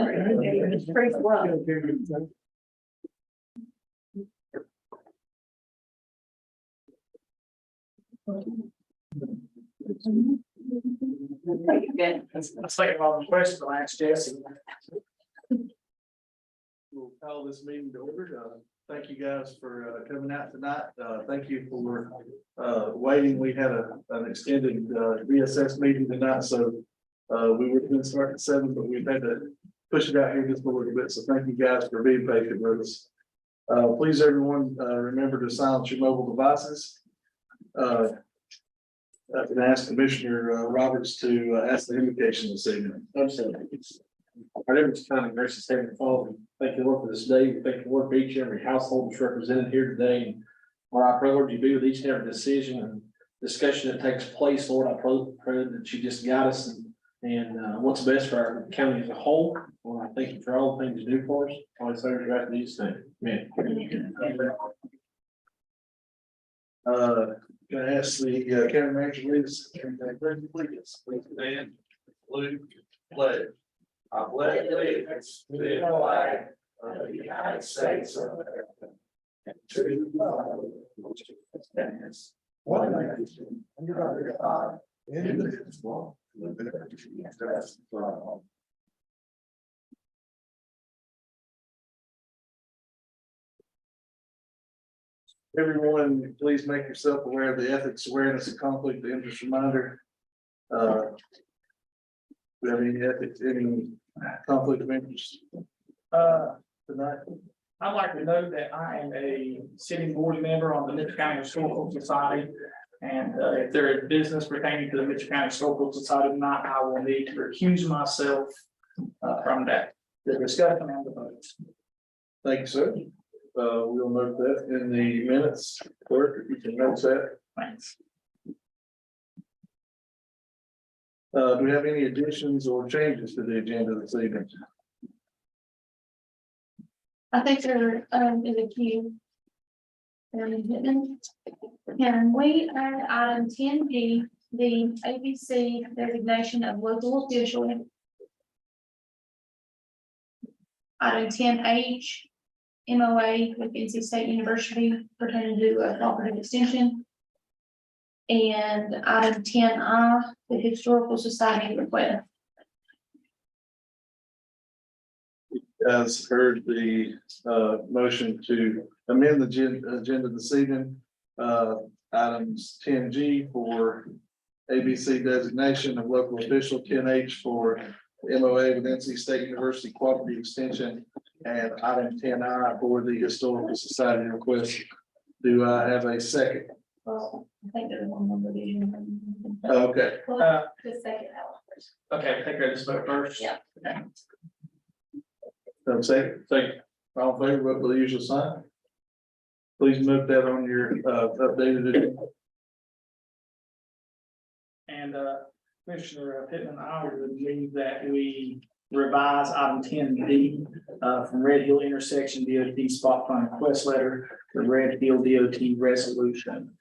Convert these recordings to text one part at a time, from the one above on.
It's pretty rough. Let's think of all the questions I'll ask Jesse. We'll call this meeting to order. Thank you guys for coming out tonight. Thank you for waiting. We had an extended VSS meeting tonight, so we were going to start at 7, but we've had to push it out here just a little bit. So thank you guys for being patient with us. Please, everyone, remember to silence your mobile devices. I can ask Commissioner Roberts to ask the invocation this evening. Absolutely. Our neighbor's kind and gracious Heavenly Father, thank you, Lord, for this day. We thank you, Lord, for each and every household that's represented here today. And Lord, I pray, Lord, you be with each and every decision and discussion that takes place. Lord, I pray that you just guide us and what's best for our county as a whole. Lord, I thank you for all the things you do for us. All these things are in Jesus' name. Amen. Can I ask the county manager, please? Please stand. Salute. Pledge. I pledge allegiance to the flag of the United States of America, and to the republic which stands one nation under God, indivisible, with liberty and justice for all. Everyone, please make yourself aware of the ethics awareness and conflict of interest reminder. Do we have any ethics, any conflict of interest? Tonight? I'd like to note that I am a sitting board member on the Mitchell County Historical Society. And if there is business pertaining to the Mitchell County Historical Society tonight, I will need to recuse myself from that, the discussion and the votes. Thank you, sir. We'll note that in the minutes, clerk, if you can note that. Thanks. Do we have any additions or changes to the agenda this evening? I think there is a few. Can we add item 10D, the ABC designation of local official? Item 10H, MOA with NC State University pertaining to a cooperative extension. And item 10I, the Historical Society request. As heard the motion to amend the agenda this evening, items 10G for ABC designation of local official, 10H for MOA with NC State University cooperative extension, and item 10I for the Historical Society request. Do I have a second? Well, I think there's one more revision. Okay. The second. Okay, take care of this vote first. Yeah. Okay. Second. All in favor, vote with the usual sign. Please note that on your updated agenda. And Commissioner Pittman, I would move that we revise item 10D from Red Hill intersection DOT spot fund request letter to Red Hill DOT resolution.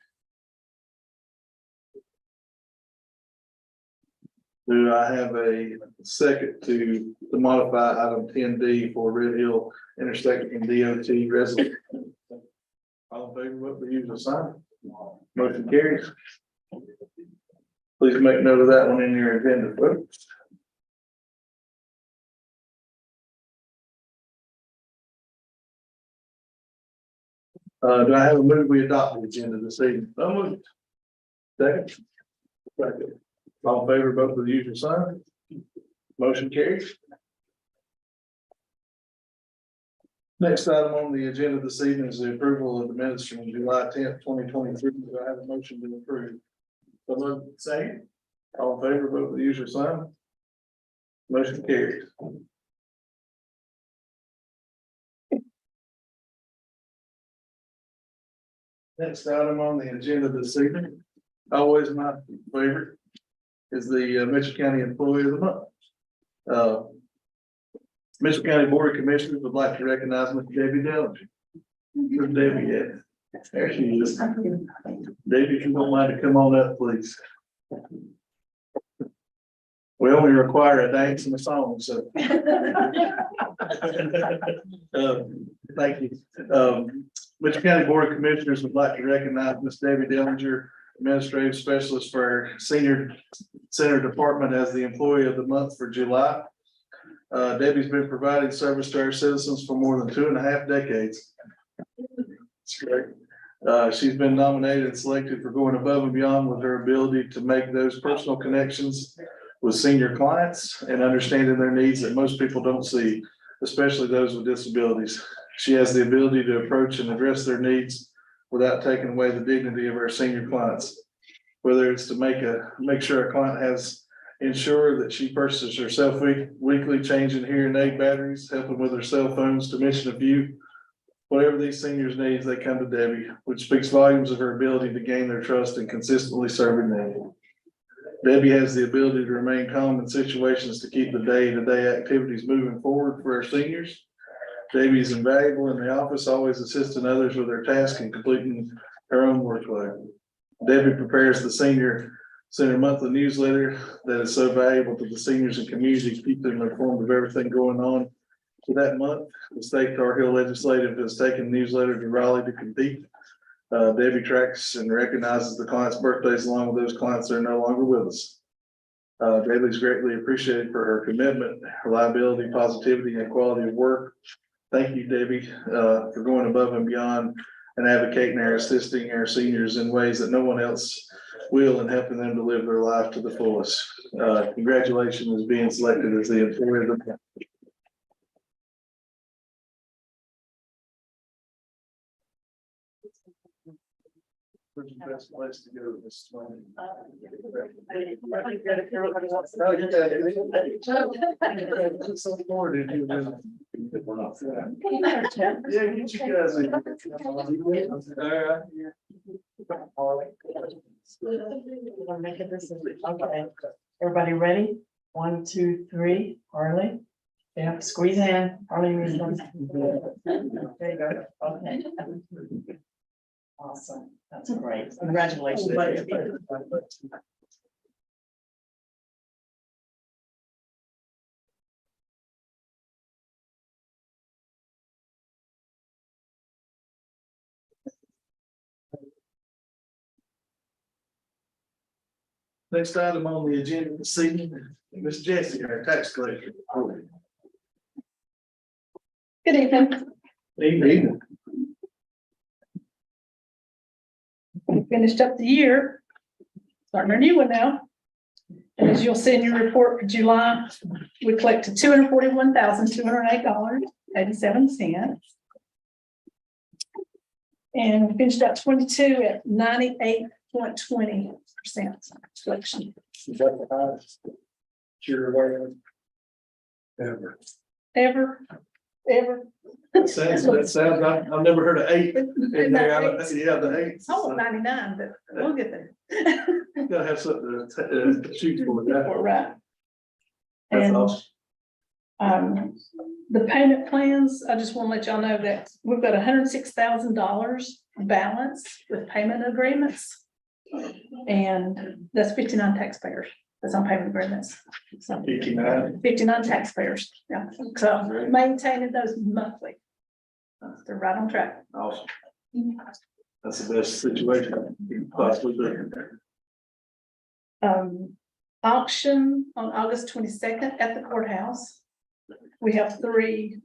Do I have a second to modify item 10D for Red Hill intersection DOT resolution? All in favor, vote the usual sign. Motion carries. Please make note of that one in your agenda, folks. Do I have a move we adopt the agenda this evening? So moved. Second. Second. All in favor, vote with the usual sign. Motion carries. Next item on the agenda this evening is the approval of the minutes from July 10th, 2023. Do I have a motion to approve? So moved. Second. All in favor, vote with the usual sign. Motion carries. Next item on the agenda this evening, always my favorite, is the Mitchell County Employee of the Month. Mitchell County Board of Commissioners would like to recognize Ms. Debbie Dellinger. Where's Debbie at? There she is. Debbie, if you don't mind to come on up, please. We only require a dance and a song, so. Thank you. Mitchell County Board of Commissioners would like to recognize Miss Debbie Dillinger, Administrative Specialist for our Senior Center Department, as the Employee of the Month for July. Debbie's been providing service to our citizens for more than 2.5 decades. That's great. She's been nominated and selected for going above and beyond with her ability to make those personal connections with senior clients and understanding their needs that most people don't see, especially those with disabilities. She has the ability to approach and address their needs without taking away the dignity of our senior clients. Whether it's to make sure a client has ensure that she purchases herself weekly, changing hearing aid batteries, helping with her cell phones, to mention a few. Whatever these seniors need, they come to Debbie, which speaks volumes of her ability to gain their trust and consistently serving them. Debbie has the ability to remain calm in situations to keep the day-to-day activities moving forward for our seniors. Debbie is invaluable in the office, always assisting others with their tasks and completing her own workload. Debbie prepares the Senior Center monthly newsletter that is so valuable to the seniors and community to keep them informed of everything going on. For that month, the state Tar Heel Legislative has taken the newsletter to Raleigh to compete. Debbie tracks and recognizes the clients' birthdays along with those clients that are no longer with us. Debbie is greatly appreciated for her commitment, reliability, positivity, and quality of work. Thank you, Debbie, for going above and beyond and advocating and assisting our seniors in ways that no one else will, and helping them to live their life to the fullest. Congratulations as being selected as the Employee of the Month. Where's the best place to go this morning? So forward, did you? Yeah, get you guys in. Okay, everybody ready? 1, 2, 3, Harley. Yeah, squeeze in, Harley. There you go. Okay. Awesome, that's great. Congratulations. Next item on the agenda this evening, Ms. Jessie, our tax collector. Good evening. Evening. We finished up the year, starting our new one now. And as you'll see in your report for July, we collected $241,208.87. And we finished out 22 at 98.20% collection. Is that the highest you're aware of? Ever. Ever. That sounds, I've never heard of 8 in there. Yeah, the 8. I want 99, but we'll get there. You gotta have something to shoot for that. Right. That's And awesome. the payment plans, I just want to let y'all know that we've got $106,000 balance with payment agreements. And that's 59 taxpayers. That's on payment agreements. So 59 taxpayers. Yeah. So maintaining those monthly. They're right on track. Awesome. That's the best situation you could possibly be. Auction on August 22nd at the courthouse. We have 3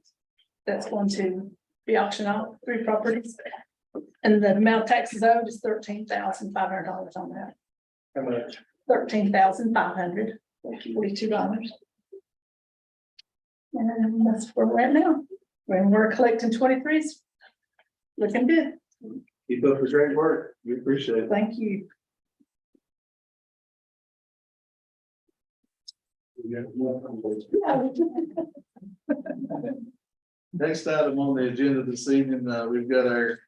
that's going to be auctioned off, 3 properties. And the amount of taxes owed is $13,500 on that. How much? $13,542. And that's where we're at now. When we're collecting 23s. Looking good. Keep up the great work. We appreciate it. Thank you. Next item on the agenda this evening, we've got our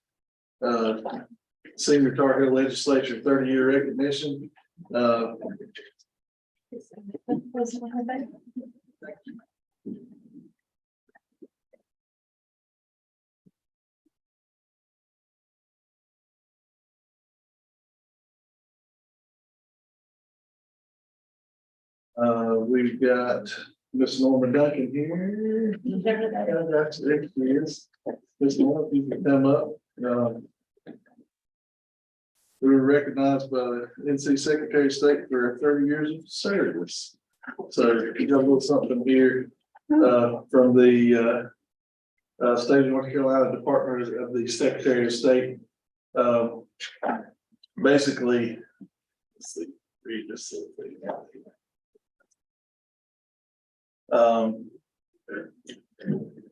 Senior Tar Heel Legislature 30-year recognition. We've got Miss Norma Duncan here. That's it, she is. Miss Norma, if you can come up. We were recognized by the NC Secretary of State for 30 years of service. So you got a little something here from the State of North Carolina Department of the Secretary of State. Basically, let's see, read this little thing out here.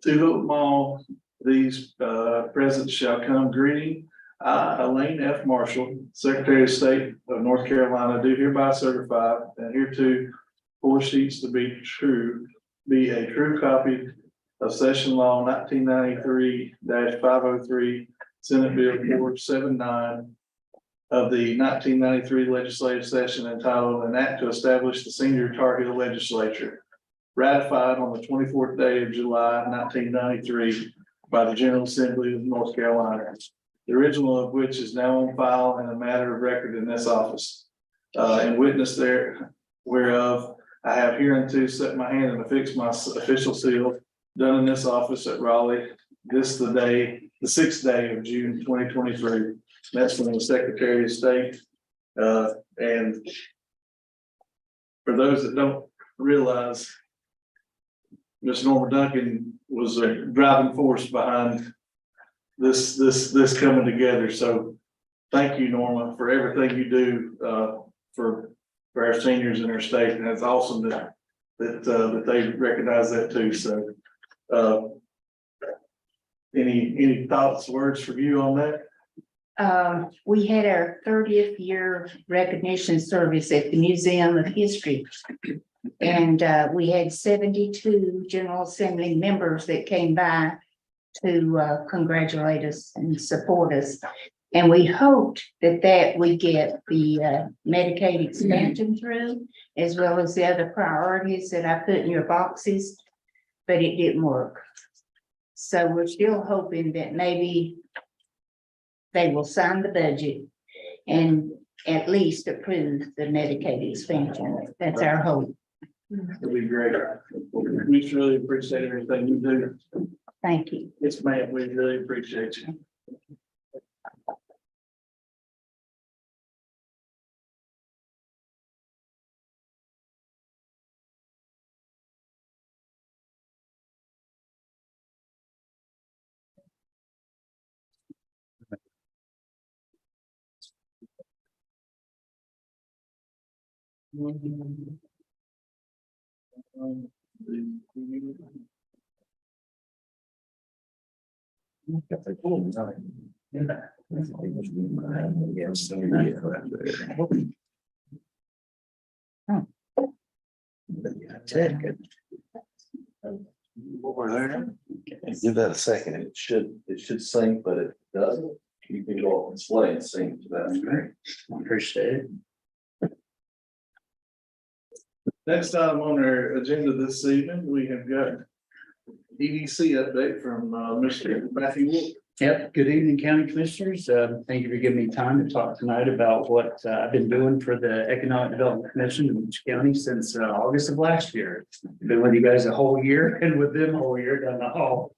To whom all these presents shall come greeting. I, Elaine F. Marshall, Secretary of State of North Carolina, do hereby certify and hereto 4 sheets to be a true copy of Session Law 1993-503, Senate Bill 479 of the 1993 legislative session entitled An Act to Establish the Senior Tar Heel Legislature, ratified on the 24th day of July 1993 by the General Assembly of North Carolina. The original of which is now on file and a matter of record in this office. And witness there whereof I have hereunto set my hand and affixed my official seal done in this office at Raleigh, this the 6th day of June 2023. That's from the Secretary of State. And for those that don't realize, Ms. Norma Duncan was a driving force behind this coming together. So thank you, Norma, for everything you do for our seniors in our state. And it's awesome that they recognize that too. So any thoughts, words from you on that? We had our 30th year recognition service at the Museum of History. And we had 72 General Assembly members that came by to congratulate us and support us. And we hoped that we get the Medicaid expansion through, as well as the other priorities that I put in your boxes, but it didn't work. So we're still hoping that maybe they will sign the budget and at least approve the Medicaid expansion. That's our hope. It'll be great. We really appreciate everything you do. Thank you. Yes, ma'am, we really appreciate you. Over there. Give that a second. It should sync, but it doesn't. You can go up and display and sync to that. Great. Appreciate it. Next item on our agenda this evening, we have got EDC update from Mr. Matthew Wolf. Yep, good evening, County Commissioners. Thank you for giving me time to talk tonight about what I've been doing for the Economic Development Commission in Beach County since August of last year. Been with you guys a whole year and with them a whole year, done the whole.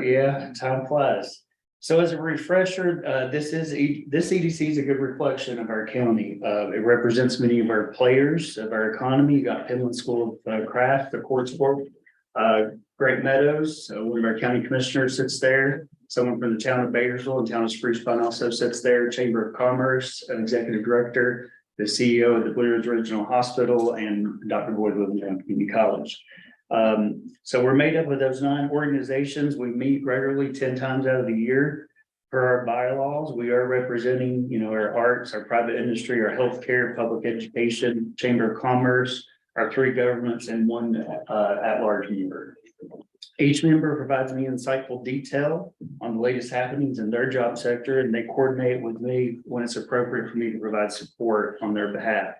Yeah, time flies. So as a refresher, this EDC is a good reflection of our county. It represents many of our players of our economy. You got Penland School of Craft, the Court Sport, Great Meadows, one of our county commissioners sits there. Someone from the town of Bakersville and town of Spruce Pine also sits there. Chamber of Commerce, an executive director, the CEO of the Blue Ridge Regional Hospital, and Dr. Boyd Littlejohn Community College. So we're made up of those 9 organizations. We meet regularly 10 times out of the year. Per our bylaws, we are representing, our arts, our private industry, our healthcare, public education, Chamber of Commerce, our 3 governments, and 1 at-large member. Each member provides me insightful detail on the latest happenings in their job sector, and they coordinate with me when it's appropriate for me to provide support on their behalf.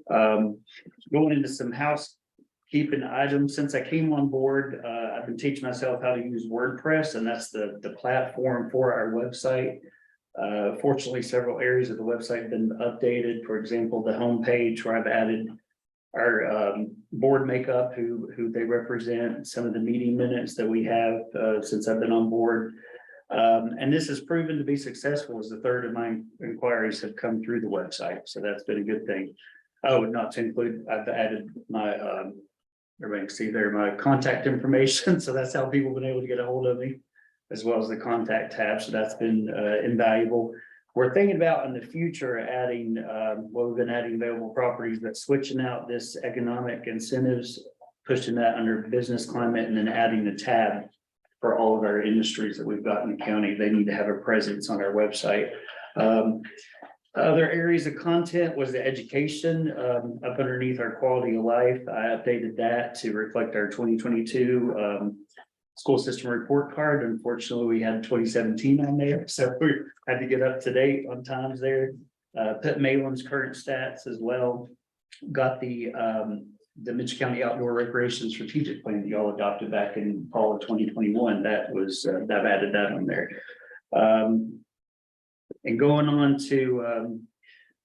Going into some housekeeping items, since I came on board, I've been teaching myself how to use WordPress, and that's the platform for our website. Fortunately, several areas of the website have been updated. For example, the homepage where I've added our board makeup, who they represent, some of the meeting minutes that we have since I've been on board. And this has proven to be successful as a third of my inquiries have come through the website. So that's been a good thing. Oh, not to include, I've added my, everybody can see there, my contact information. So that's how people have been able to get a hold of me, as well as the contact tab. So that's been invaluable. We're thinking about in the future adding, well, we've been adding available properties, but switching out this economic incentives, pushing that under business climate, and then adding the tab for all of our industries that we've got in the county. They need to have a presence on our website. Other areas of content was the education, up underneath our quality of life. I updated that to reflect our 2022 school system report card. Unfortunately, we had 2017 on there, so we had to get up to date on times there. Put Malin's current stats as well. Got the Mitchell County Outdoor Recreation Strategic Plan that y'all adopted back in fall of 2021. That was, I've added that on there. And going on to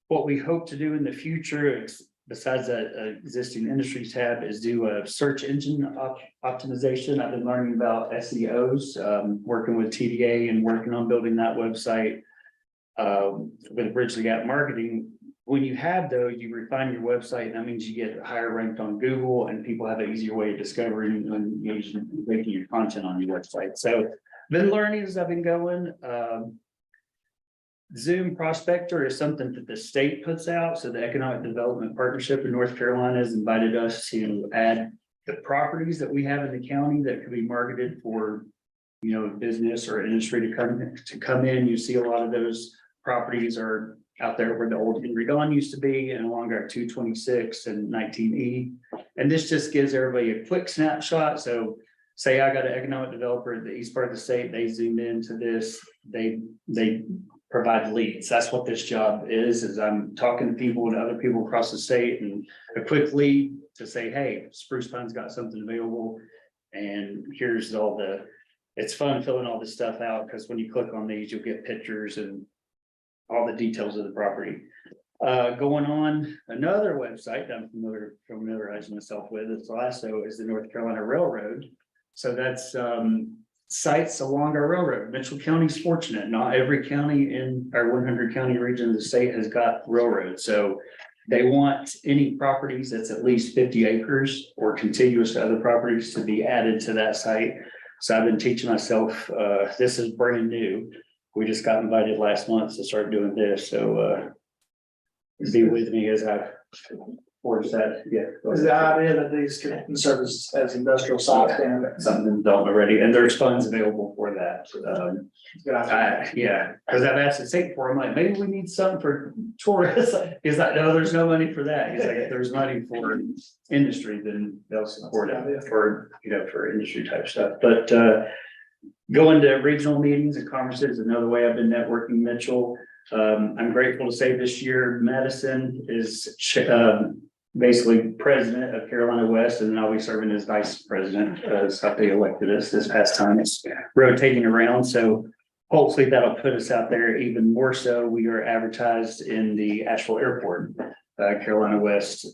what we hope to do in the future, besides that existing industry tab, is do a search engine optimization. I've been learning about SEOs, working with TDA and working on building that website with Bridge the Gap Marketing. When you have those, you refine your website, and that means you get higher ranked on Google, and people have an easier way of discovering and making your content on your website. So been learning as I've been going. Zoom Prospector is something that the state puts out. So the Economic Development Partnership in North Carolina has invited us to add the properties that we have in the county that could be marketed for, you know, business or industry to come in. You see a lot of those properties are out there where the old Henry Gone used to be, and along our 226 and 19E. And this just gives everybody a quick snapshot. So say I got an economic developer in the east part of the state, they zoom into this, they provide leads. That's what this job is I'm talking to people and other people across the state, and a quick lead to say, hey, Spruce Pine's got something available. And here's all the, it's fun filling all this stuff out, because when you click on these, you'll get pictures and all the details of the property. Going on another website that I'm familiarizing myself with, is also is the North Carolina Railroad. So that's sites along our railroad. Mitchell County's fortunate. Not every county in our 100 county region of the state has got railroads. So they want any properties that's at least 50 acres or contiguous to other properties to be added to that site. So I've been teaching myself, this is brand new. We just got invited last month to start doing this. So be with me as I forge that. Yeah. Is the idea that these can serve as industrial sites and Something done already, and there's funds available for that. Yeah, because I've asked the state for, I'm like, maybe we need something for tourists. He's like, no, there's no money for that. He's like, if there's money for industry, then they'll support it for, you know, for industry type stuff. But going to regional meetings and conferences, another way I've been networking Mitchell. I'm grateful to say this year, Madison is basically president of Carolina West, and then I'll be serving as vice president, as how they elected us this past time. It's rotating around, so hopefully that'll put us out there even more so. We are advertised in the Asheville Airport. Carolina West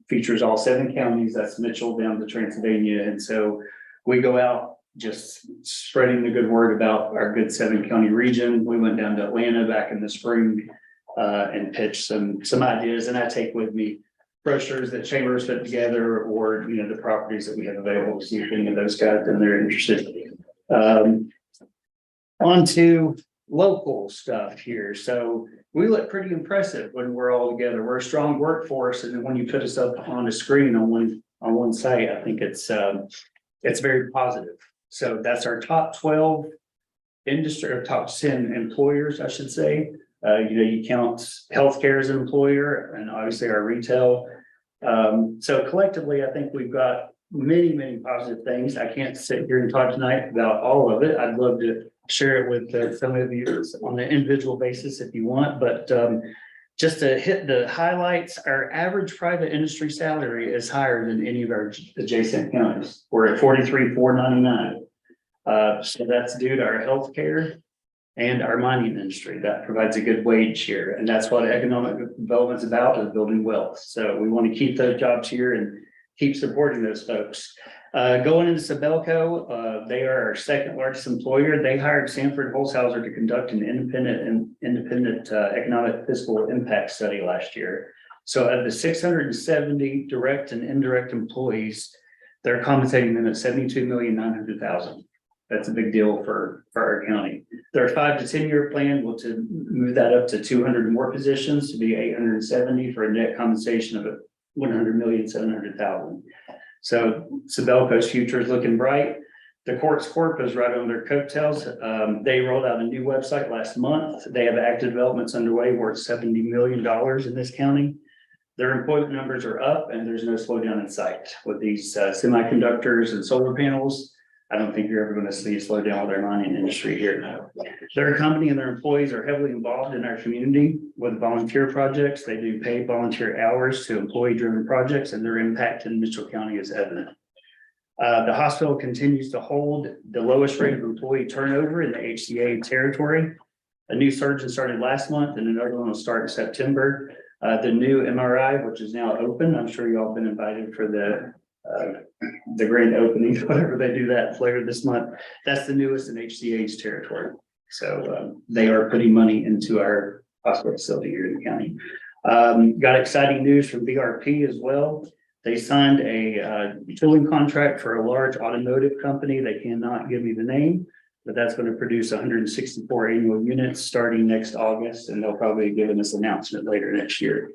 features all 7 counties. That's Mitchell down to Transylvania, and so we go out just spreading the good word about our good 7 county region. We went down to Atlanta back in the spring and pitched some ideas, and I take with me brochures that chambers put together, or, you know, the properties that we have available, to see if any of those guys and they're interested. On to local stuff here. So we look pretty impressive when we're all together. We're a strong workforce, and then when you put us up on a screen on one site, I think it's very positive. So that's our top 12 industry, or top 10 employers, I should say. You know, you count healthcare as an employer, and obviously our retail. So collectively, I think we've got many positive things. I can't sit here and talk tonight about all of it. I'd love to share it with some of you on an individual basis if you want, but just to hit the highlights, our average private industry salary is higher than any of our adjacent counties. We're at $43,499. So that's due to our healthcare. and our mining industry. That provides a good wage here, and that's what economic development is about, is building wealth. So we want to keep those jobs here and keep supporting those folks. Going into Sabelco, they are our second largest employer. They hired Sanford Holzhauser to conduct an independent economic fiscal impact study last year. So of the 670 direct and indirect employees, they're compensating them at $72,900,000. That's a big deal for our county. Their 5 to 10 year plan will to move that up to 200 more positions to be 870 for a net compensation of $100,700,000. So Sabelco's future is looking bright. The Courts Corp is right on their coattails. They rolled out a new website last month. They have active developments underway worth $70 million in this county. Their employment numbers are up and there's no slowdown in sight with these semiconductors and solar panels. I don't think you're ever going to see a slowdown with our mining industry here. Their company and their employees are heavily involved in our community with volunteer projects. They do paid volunteer hours to employee-driven projects, and their impact in Mitchell County is evident. The hospital continues to hold the lowest rate of employee turnover in the HCA territory. A new surgeon started last month and another one will start in September. The new MRI, which is now open, I'm sure you all have been invited for the grand opening, whatever they do that later this month. That's the newest in HCA's territory. So they are putting money into our hospital facility here in the county. Got exciting news from BRP as well. They signed a tooling contract for a large automotive company. They cannot give me the name, but that's going to produce 164 annual units starting next August, and they'll probably give us an announcement later next year.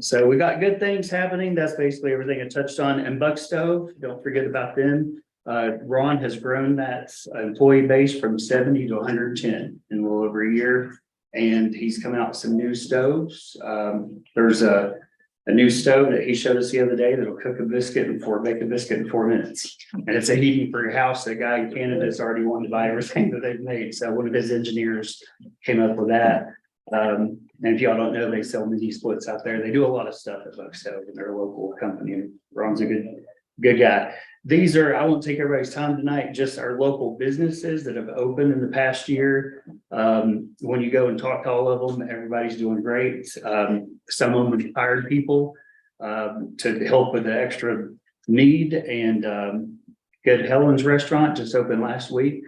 So we got good things happening. That's basically everything I touched on. And Buck Stove, don't forget about them. Ron has grown that employee base from 70 to 110 in a little over a year, and he's come out with some new stoves. There's a new stove that he showed us the other day that'll cook a biscuit make a biscuit in 4 minutes. And it's a heating for your house. A guy in Canada has already wanted to buy everything that they've made. So one of his engineers came up with that. And if y'all don't know, they sell mini splits out there. They do a lot of stuff at Buck Stove, and they're a local company. And Ron's a good guy. These are, I won't take everybody's time tonight, just our local businesses that have opened in the past year. When you go and talk to all of them, everybody's doing great. Some of them have hired people to help with the extra need. And Good Helen's Restaurant just opened last week,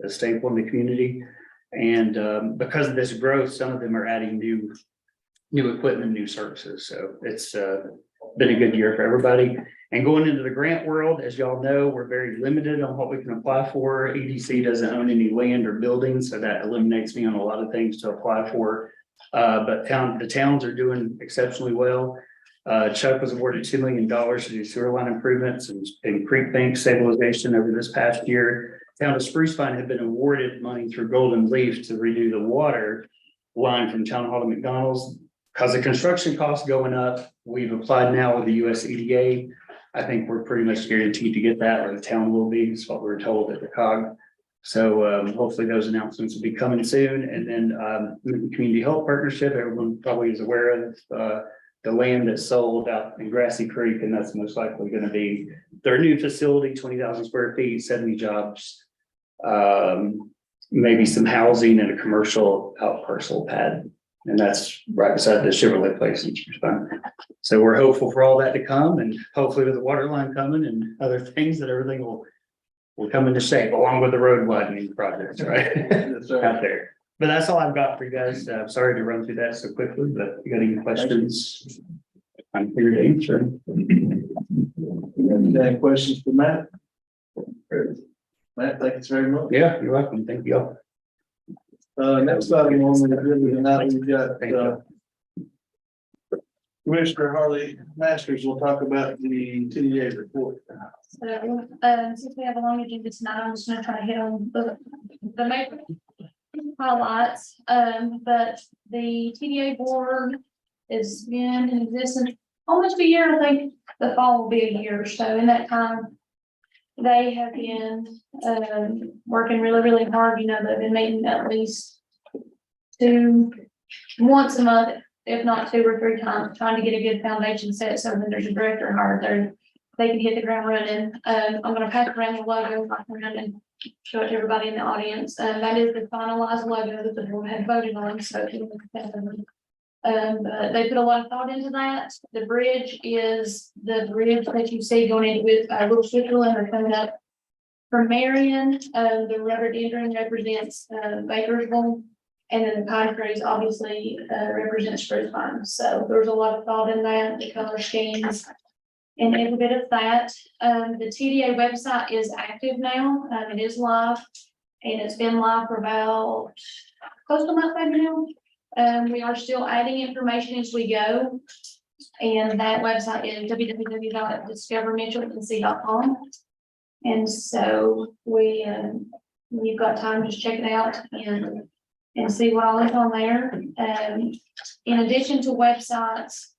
a staple in the community. And because of this growth, some of them are adding new equipment, new services. So it's been a good year for everybody. And going into the grant world, as y'all know, we're very limited on what we can apply for. EDC doesn't own any land or buildings, so that eliminates me on a lot of things to apply for. But the towns are doing exceptionally well. Chuck was awarded $2 million to do sewer line improvements and creek bank stabilization over this past year. Town of Spruce Pine had been awarded money through Golden Leaf to redo the water line from Town Hall to McDonald's. Because the construction costs going up, we've applied now with the US EDA. I think we're pretty much guaranteed to get that, or the town will be, is what we were told at the COG. So hopefully those announcements will be coming soon. And then the Community Health Partnership, everyone probably is aware of the land that's sold out in Grassy Creek, and that's most likely going to be their new facility, 20,000 square feet, 70 jobs, maybe some housing and a commercial out parcel pad. And that's right beside the Chevrolet place in Spruce Pine. So we're hopeful for all that to come, and hopefully with the water line coming and other things, that everything will come into shape along with the road widening projects, right? Out there. But that's all I've got for you guys. Sorry to run through that so quickly, but if you got any questions, I'm here to answer. Any questions for Matt? Matt, thank you very much. Yeah, you're welcome. Thank you. Next item on the agenda tonight, we've got Commissioner Harley Masters will talk about the TDA report. So, since we have a long agenda tonight, I'm just gonna try to hit on the main highlights. But the TDA board has been in existence almost a year. I think the fall will be a year. So in that time, they have been working really, really hard. You know, they've been meeting at least once a month, if not 2 or 3 times, trying to get a good foundation set. So when there's a director hired, they can hit the ground running. I'm gonna pass around the logo, around and show it to everybody in the audience. That is the finalized logo that the board had voted on, so. if you look at that, but they put a lot of thought into that. The bridge is the bridge that you see going into with, Little Switzerland or coming up from Marion. The rhododendron represents, Bakersville. And then the pine trees obviously, represent spruce pine. So there's a lot of thought in that, the color schemes. And every bit of that. The TDA website is active now. It is live. And it's been live for about close to a month maybe now. We are still adding information as we go. And that website is www.discovermitchellnc.com. And so you've got time, just check it out and see what all is on there. In addition to websites,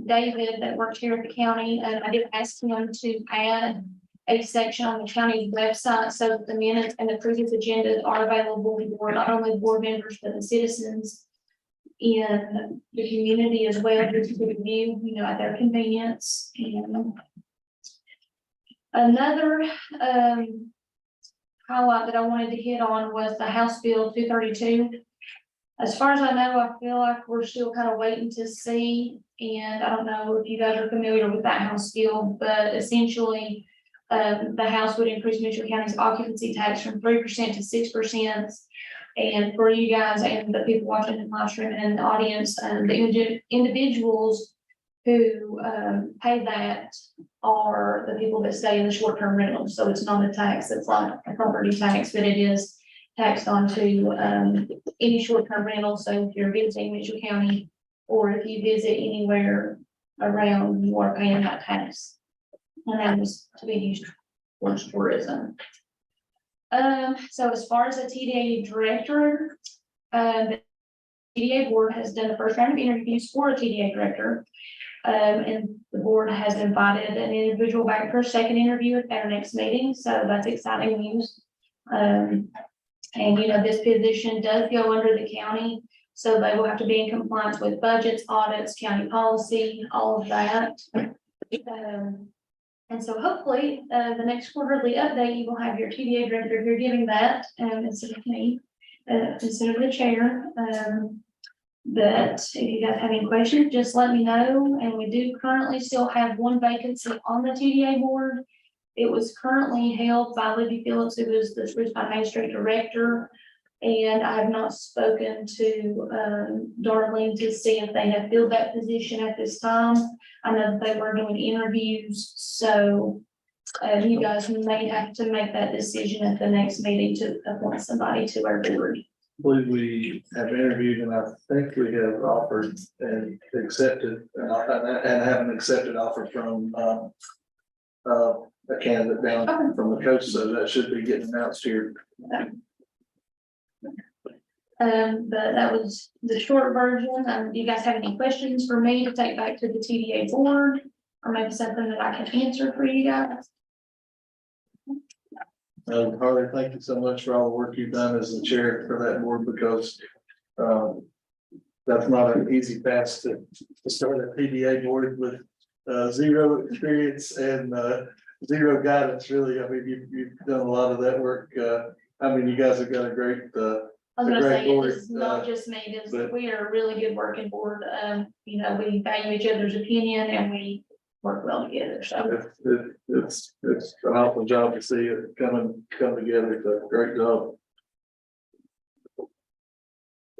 David that works here at the county, I did ask him to add a section on the county's website so that the minutes and the previous agendas are available for not only the board members, but the citizens in the community as well, just to review, at their convenience. And another highlight that I wanted to hit on was the House Bill 232. As far as I know, I feel like we're still kind of waiting to see, and I don't know if you guys are familiar with that House bill, but essentially, the House would increase Mitchell County's occupancy tax from 3% to 6%. And for you guys and the people watching the live stream and the audience, the individuals who pay that are the people that stay in the short-term rental. So it's not a tax, it's like a property tax, but it is taxed onto any short-term rental. So if you're visiting Mitchell County, or if you visit anywhere around, you are paying that tax. And that is to be used towards tourism. So as far as the TDA director, the TDA board has done the first round of interviews for a TDA director. And the board has invited an individual back for a second interview at our next meeting. So that's exciting news. And this position does go under the county. So they will have to be in compliance with budgets, audits, county policy, all of that. And so hopefully, the next quarterly update, you will have your TDA director here giving that, instead of me, instead of the chair. But if you guys have any questions, just let me know. And we do currently still have one vacancy on the TDA board. It was currently held by Libby Phillips, who was the Spruce Pine Main Street director. And I have not spoken to Darlene to see if they have filled that position at this time. I know that they were doing interviews, so you guys may have to make that decision at the next meeting to appoint somebody to our board. I believe we have interviewed and I think we have offered and accepted and have an accepted offer from a candidate down from the coast, so that should be getting announced here. But that was the short version. Do you guys have any questions for me to take back to the TDA board, or maybe something that I can answer for you guys? Harley, thank you so much for all the work you've done as the chair for that board, because that's not an easy task to start a PDA board with zero experience and zero guidance, really. I mean, you've done a lot of that work. I mean, you guys have got a great I was gonna great say, board, it's not just me, it's, but- we are a really good working board. We value each other's opinion and we work well together, so. it's an awful job to see it come together. It's a great job.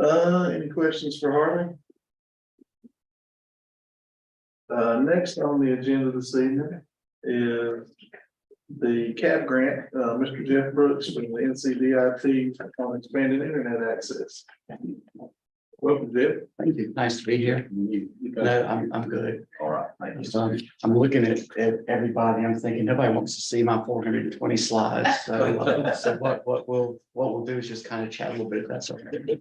Any questions for Harley? Next on the agenda this evening is the CAB grant, Mr. Jeff Brooks from the NCDIT on expanded internet access. Welcome, Jeff. Thank you. Nice to be here. No, I'm good. All right, thank you. So I'm looking at everybody, I'm thinking, nobody wants to see my 420 slides. So what we'll do is just kind of chat a little bit, if that's okay.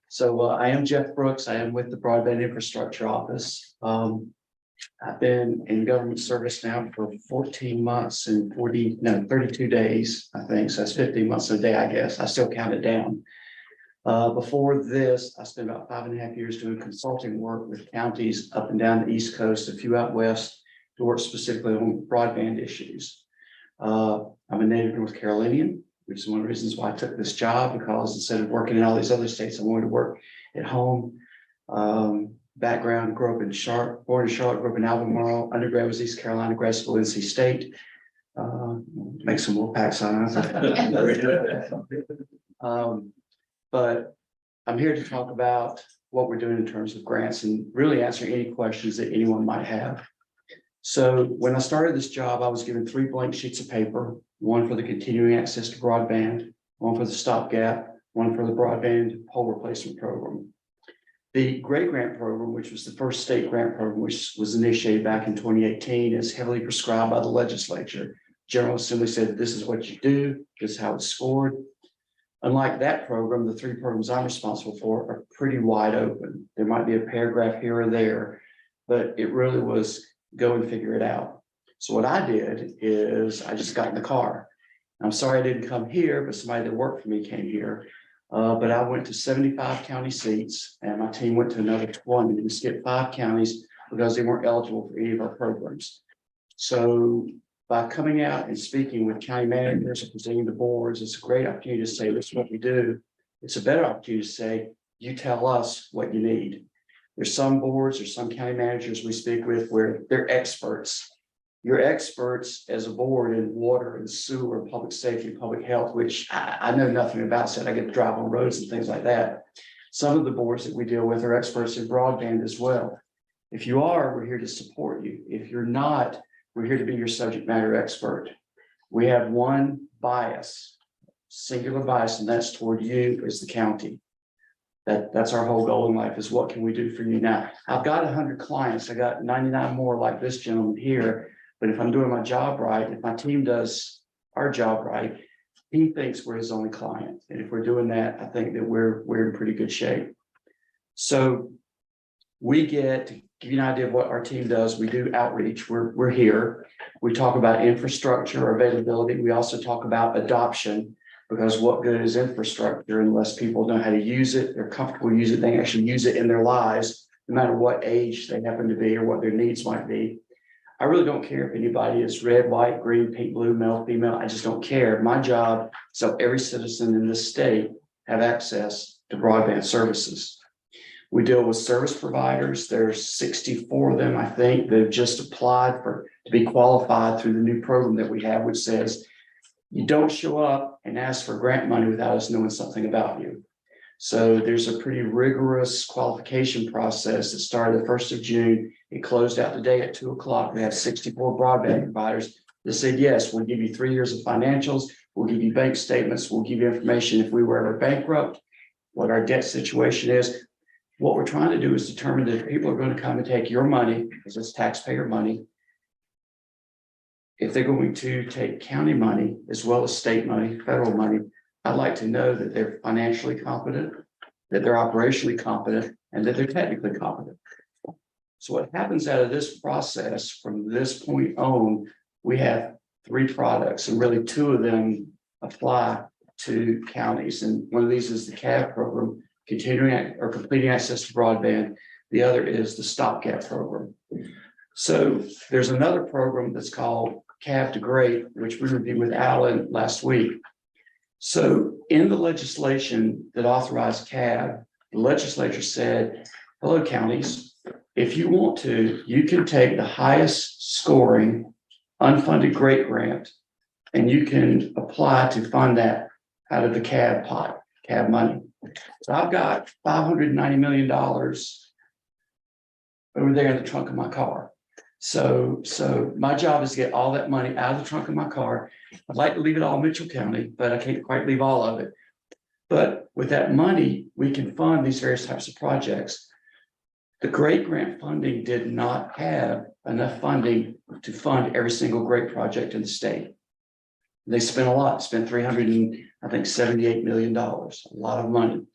So I am Jeff Brooks. I am with the Broadband Infrastructure Office. I've been in government service now for 14 months and 32 days, I think. So that's 15 months a day, I guess. I still count it down. Before this, I spent about 5.5 years doing consulting work with counties up and down the East Coast, a few out west, to work specifically on broadband issues. I'm a native North Carolinian, which is one of the reasons why I took this job, because instead of working in all these other states, I wanted to work at home. Background, grew up in Charlotte, born in Charlotte, grew up in Albemarle, undergrad was East Carolina, grad school, NC State. Make some more packs on us. But I'm here to talk about what we're doing in terms of grants and really answer any questions that anyone might have. So when I started this job, I was given 3 blank sheets of paper, one for the continuing access to broadband, one for the stopgap, one for the broadband pole replacement program. The GRADE grant program, which was the first state grant program, which was initiated back in 2018, is heavily prescribed by the legislature. General Assembly said, this is what you do, this is how it's scored. Unlike that program, the 3 programs I'm responsible for are pretty wide open. There might be a paragraph here or there, but it really was go and figure it out. So what I did is I just got in the car. I'm sorry I didn't come here, but somebody that worked for me came here. But I went to 75 county seats and my team went to another 20 and skipped 5 counties because they weren't eligible for any of our programs. So by coming out and speaking with county managers and presenting the boards, it's a great opportunity to say, this is what we do. It's a better opportunity to say, you tell us what you need. There's some boards or some county managers we speak with where they're experts. You're experts as a board in water and sewer, public safety, public health, which I know nothing about, so I get to drive on roads and things like that. Some of the boards that we deal with are experts in broadband as well. If you are, we're here to support you. If you're not, we're here to be your subject matter expert. We have one bias, singular bias, and that's toward you as the county. That's our whole goal in life, is what can we do for you now? I've got 100 clients. I got 99 more like this gentleman here. But if I'm doing my job right, if my team does our job right, he thinks we're his only client. And if we're doing that, I think that we're in pretty good shape. So we get, to give you an idea of what our team does, we do outreach. We're here. We talk about infrastructure availability. We also talk about adoption, because what good is infrastructure unless people know how to use it, they're comfortable using it, they can actually use it in their lives, no matter what age they happen to be or what their needs might be. I really don't care if anybody is red, white, green, pink, blue, male, female. I just don't care. My job is so every citizen in this state have access to broadband services. We deal with service providers. There's 64 of them, I think, that have just applied to be qualified through the new program that we have, which says you don't show up and ask for grant money without us knowing something about you. So there's a pretty rigorous qualification process that started the 1st of June. It closed out today at 2 o'clock. We have 64 broadband providers that said, yes, we'll give you 3 years of financials. We'll give you bank statements. We'll give you information if we were ever bankrupt, what our debt situation is. What we're trying to do is determine that if people are going to come and take your money, because it's taxpayer money, if they're going to take county money as well as state money, federal money, I'd like to know that they're financially competent, that they're operationally competent, and that they're technically competent. So what happens out of this process from this point on, we have 3 products, and really 2 of them apply to counties. And one of these is the CAV program, continuing or completing access to broadband. The other is the stopgap program. So there's another program that's called CAV to Great, which we reviewed with Alan last week. So in the legislation that authorized CAV, the legislature said, hello, counties, if you want to, you can take the highest scoring unfunded GRADE grant and you can apply to fund that out of the CAV pot, CAV money. So I've got $590 million over there in the trunk of my car. So my job is to get all that money out of the trunk of my car. I'd like to leave it all in Mitchell County, but I can't quite leave all of it. But with that money, we can fund these various types of projects. The GRADE grant funding did not have enough funding to fund every single GRADE project in the state. They spent a lot, spent $378 million, a lot of money.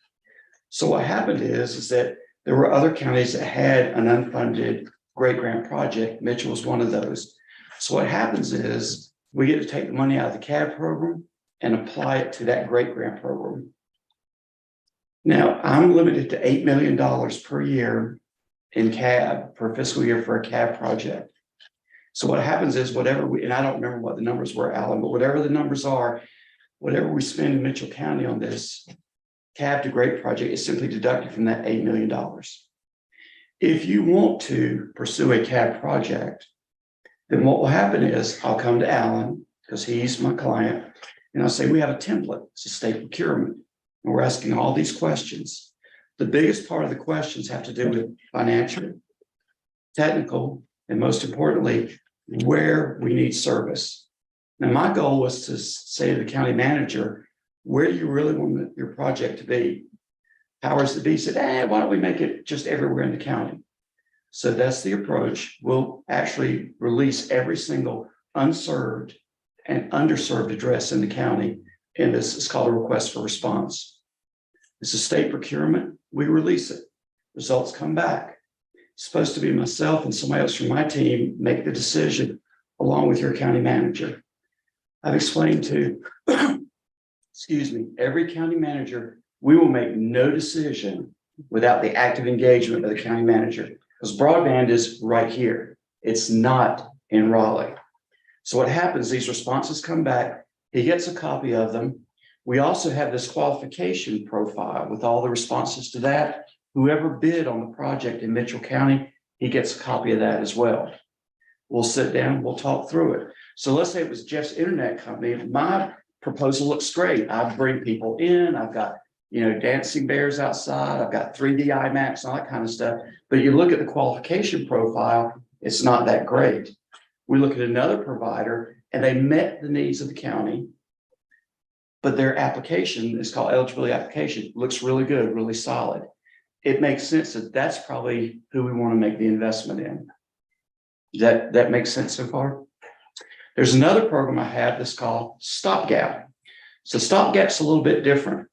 So what happened is that there were other counties that had an unfunded GRADE grant project. Mitchell was one of those. So what happens is we get to take the money out of the CAV program and apply it to that GRADE grant program. Now I'm limited to $8 million per year in CAV per fiscal year for a CAV project. So what happens is whatever we, and I don't remember what the numbers were, Alan, but whatever the numbers are, whatever we spend in Mitchell County on this cab to grade project is simply deducted from that $8 million. If you want to pursue a cab project, then what will happen is I'll come to Alan, because he's my client, and I'll say, we have a template, it's a state procurement, and we're asking all these questions. The biggest part of the questions have to do with financial, technical, and most importantly, where we need service. Now, my goal was to say to the county manager, where do you really want your project to be? Powers that be said, why don't we make it just everywhere in the county? So that's the approach. We'll actually release every single unserved and underserved address in the county. And this is called a request for response. It's a state procurement. We release it. Results come back. It's supposed to be myself and somebody else from my team make the decision along with your county manager. I've explained to, excuse me, every county manager, we will make no decision without the active engagement of the county manager. Because broadband is right here. It's not in Raleigh. So what happens, these responses come back, he gets a copy of them. We also have this qualification profile with all the responses to that. Whoever bid on the project in Mitchell County, he gets a copy of that as well. We'll sit down, we'll talk through it. So let's say it was Jeff's internet company. My proposal looks great. I bring people in, I've got dancing bears outside. I've got 3D IMAX, all that kind of stuff. But you look at the qualification profile, it's not that great. We look at another provider and they met the needs of the county, but their application is called eligibility application. Looks really good, really solid. It makes sense that that's probably who we want to make the investment in. That makes sense so far? There's another program I have that's called Stopgap. So Stopgap's a little bit different.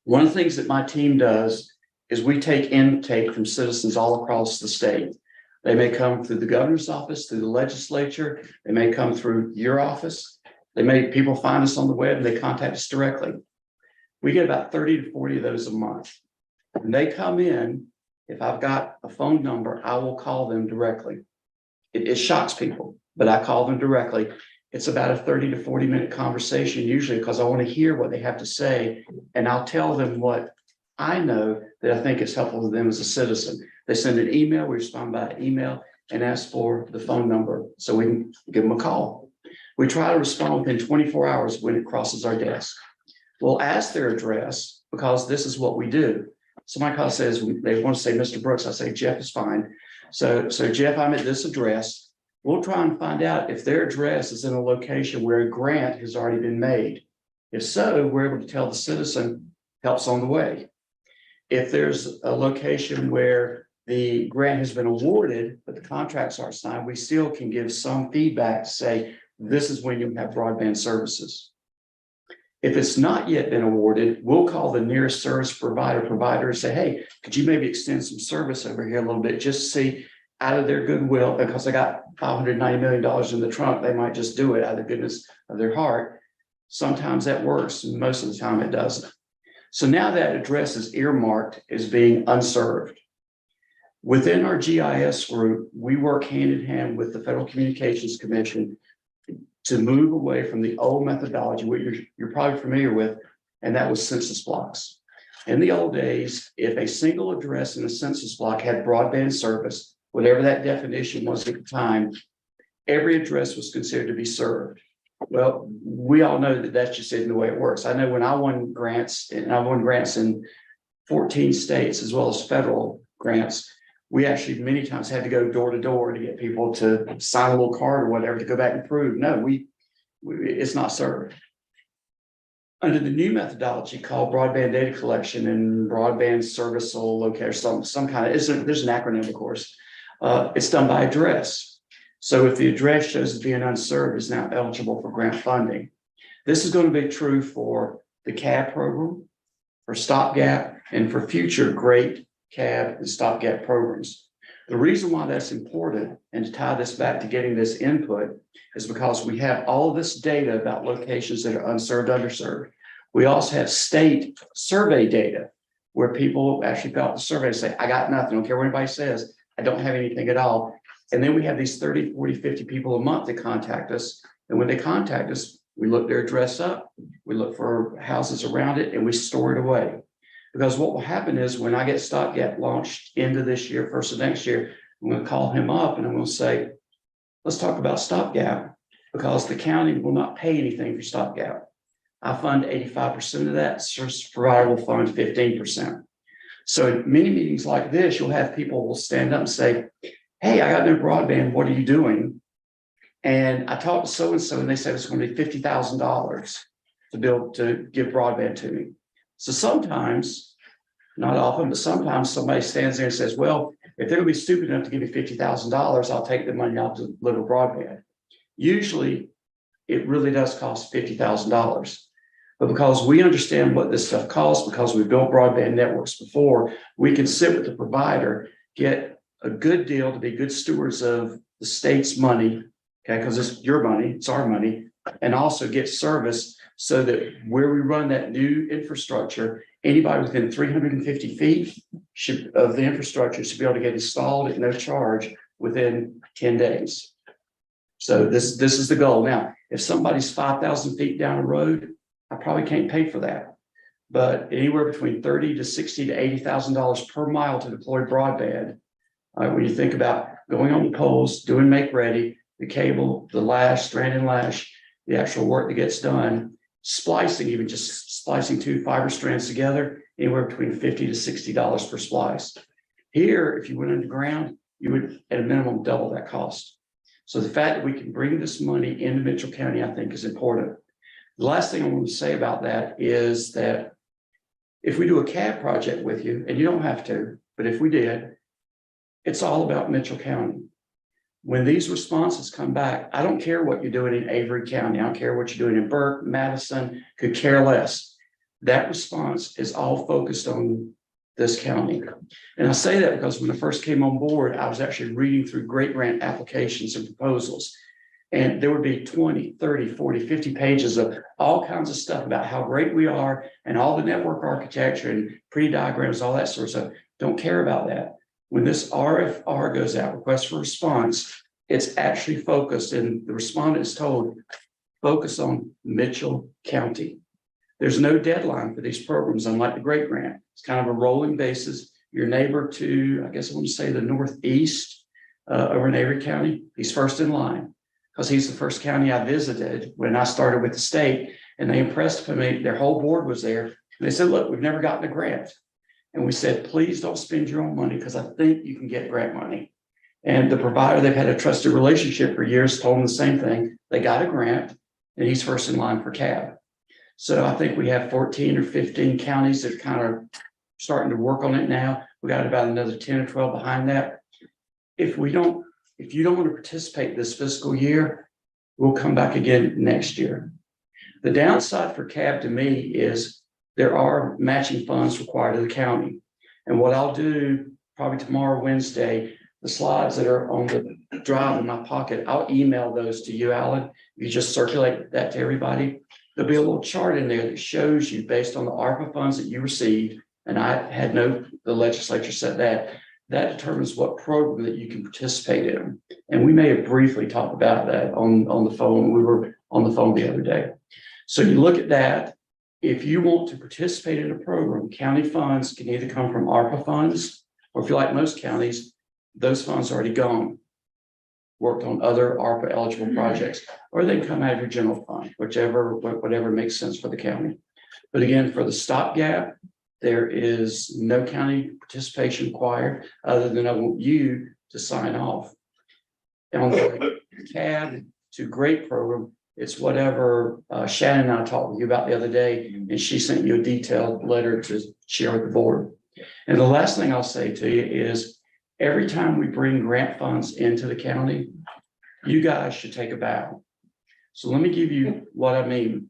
One of the things that my team does is we take intake from citizens all across the state. They may come through the governor's office, through the legislature. They may come through your office. People find us on the web and they contact us directly. We get about 30 to 40 of those a month. When they come in, if I've got a phone number, I will call them directly. It shocks people, but I call them directly. It's about a 30 to 40 minute conversation, usually because I want to hear what they have to say. And I'll tell them what I know that I think is helpful to them as a citizen. They send an email, we respond by email and ask for the phone number so we can give them a call. We try to respond within 24 hours when it crosses our desk. We'll ask their address because this is what we do. Somebody calls, says they want to say Mr. Brooks. I say Jeff is fine. So Jeff, I'm at this address. We'll try and find out if their address is in a location where a grant has already been made. If so, we're able to tell the citizen help's on the way. If there's a location where the grant has been awarded, but the contracts aren't signed, we still can give some feedback to say, this is when you have broadband services. If it's not yet been awarded, we'll call the nearest service provider and say, hey, could you maybe extend some service over here a little bit, just to see out of their goodwill, because they got $590 million in the trunk, they might just do it out of the goodness of their heart. Sometimes that works, and most of the time it doesn't. So now that address is earmarked as being unserved. Within our GIS group, we work hand in hand with the Federal Communications Commission to move away from the old methodology, what you're probably familiar with, and that was census blocks. In the old days, if a single address in a census block had broadband service, whatever that definition was at the time, every address was considered to be served. Well, we all know that that's just isn't the way it works. I know when I won grants, and I won grants in 14 states as well as federal grants, we actually many times had to go door to door to get people to sign a little card or whatever to go back and prove, no, it's not served. Under the new methodology called broadband data collection and broadband serviceable location, some kind of, there's an acronym, of course. It's done by address. So if the address shows as being unserved, is now eligible for grant funding. This is going to be true for the CAB program, for Stopgap, and for future great CAB and Stopgap programs. The reason why that's important, and to tie this back to getting this input, is because we have all of this data about locations that are unserved, underserved. We also have state survey data where people actually fill out the survey and say, I got nothing. I don't care what anybody says. I don't have anything at all. And then we have these 30, 40, 50 people a month that contact us. And when they contact us, we look their address up, we look for houses around it, and we store it away. Because what will happen is when I get Stopgap launched into this year, first of next year, I'm going to call him up and I'm going to say, let's talk about Stopgap, because the county will not pay anything for Stopgap. I fund 85% of that, service provider will fund 15%. So in many meetings like this, you'll have people will stand up and say, hey, I got no broadband, what are you doing? And I talked to so-and-so, and they said it's going to be $50,000 to give broadband to me. So sometimes, not often, but sometimes somebody stands there and says, well, if they're gonna be stupid enough to give me $50,000, I'll take the money out to deliver broadband. Usually, it really does cost $50,000. But because we understand what this stuff costs, because we've built broadband networks before, we can sit with the provider, get a good deal to be good stewards of the state's money, okay, because it's your money, it's our money, and also get service so that where we run that new infrastructure, anybody within 350 feet of the infrastructure should be able to get installed at no charge within 10 days. So this is the goal. Now, if somebody's 5,000 feet down the road, I probably can't pay for that. But anywhere between $30,000 to $60,000 to $80,000 per mile to deploy broadband. When you think about going on the poles, doing make ready, the cable, the lash, strand and lash, the actual work that gets done, splicing, even just splicing two fiber strands together, anywhere between $50 to $60 per splice. Here, if you went underground, you would at a minimum double that cost. So the fact that we can bring this money into Mitchell County, I think, is important. The last thing I want to say about that is that if we do a CAB project with you, and you don't have to, but if we did, it's all about Mitchell County. When these responses come back, I don't care what you're doing in Avery County. I don't care what you're doing in Burke, Madison, could care less. That response is all focused on this county. And I say that because when I first came on board, I was actually reading through great grant applications and proposals. And there would be 20, 30, 40, 50 pages of all kinds of stuff about how great we are and all the network architecture and pre-diagrams, all that sort of stuff. Don't care about that. When this RFR goes out, request for response, it's actually focused, and the respondent is told, focus on Mitchell County. There's no deadline for these programs, unlike the Great Grant. It's kind of a rolling basis. Your neighbor to, I guess I want to say the northeast over in Avery County, he's first in line because he's the first county I visited when I started with the state, and they impressed me. Their whole board was there. And they said, look, we've never gotten a grant. And we said, please don't spend your own money because I think you can get grant money. And the provider, they've had a trusted relationship for years, told them the same thing. They got a grant and he's first in line for CAB. So I think we have 14 or 15 counties that are kind of starting to work on it now. We got about another 10 or 12 behind that. If you don't want to participate this fiscal year, we'll come back again next year. The downside for CAB to me is there are matching funds required of the county. And what I'll do probably tomorrow, Wednesday, the slides that are on the drive in my pocket, I'll email those to you, Alan. You just circulate that to everybody. There'll be a little chart in there that shows you based on the ARPA funds that you received. And the legislature said that determines what program that you can participate in. And we may have briefly talked about that on the phone. We were on the phone the other day. So you look at that. If you want to participate in a program, county funds can either come from ARPA funds, or if you like most counties, those funds are already gone, worked on other ARPA eligible projects, or they can come out of your general fund, whatever makes sense for the county. But again, for the stopgap, there is no county participation required other than I want you to sign off. And on the CAD to GREAT program, it's whatever Shannon and I talked with you about the other day, and she sent you a detailed letter to share with the board. And the last thing I'll say to you is every time we bring grant funds into the county, you guys should take a bow. So let me give you what I mean.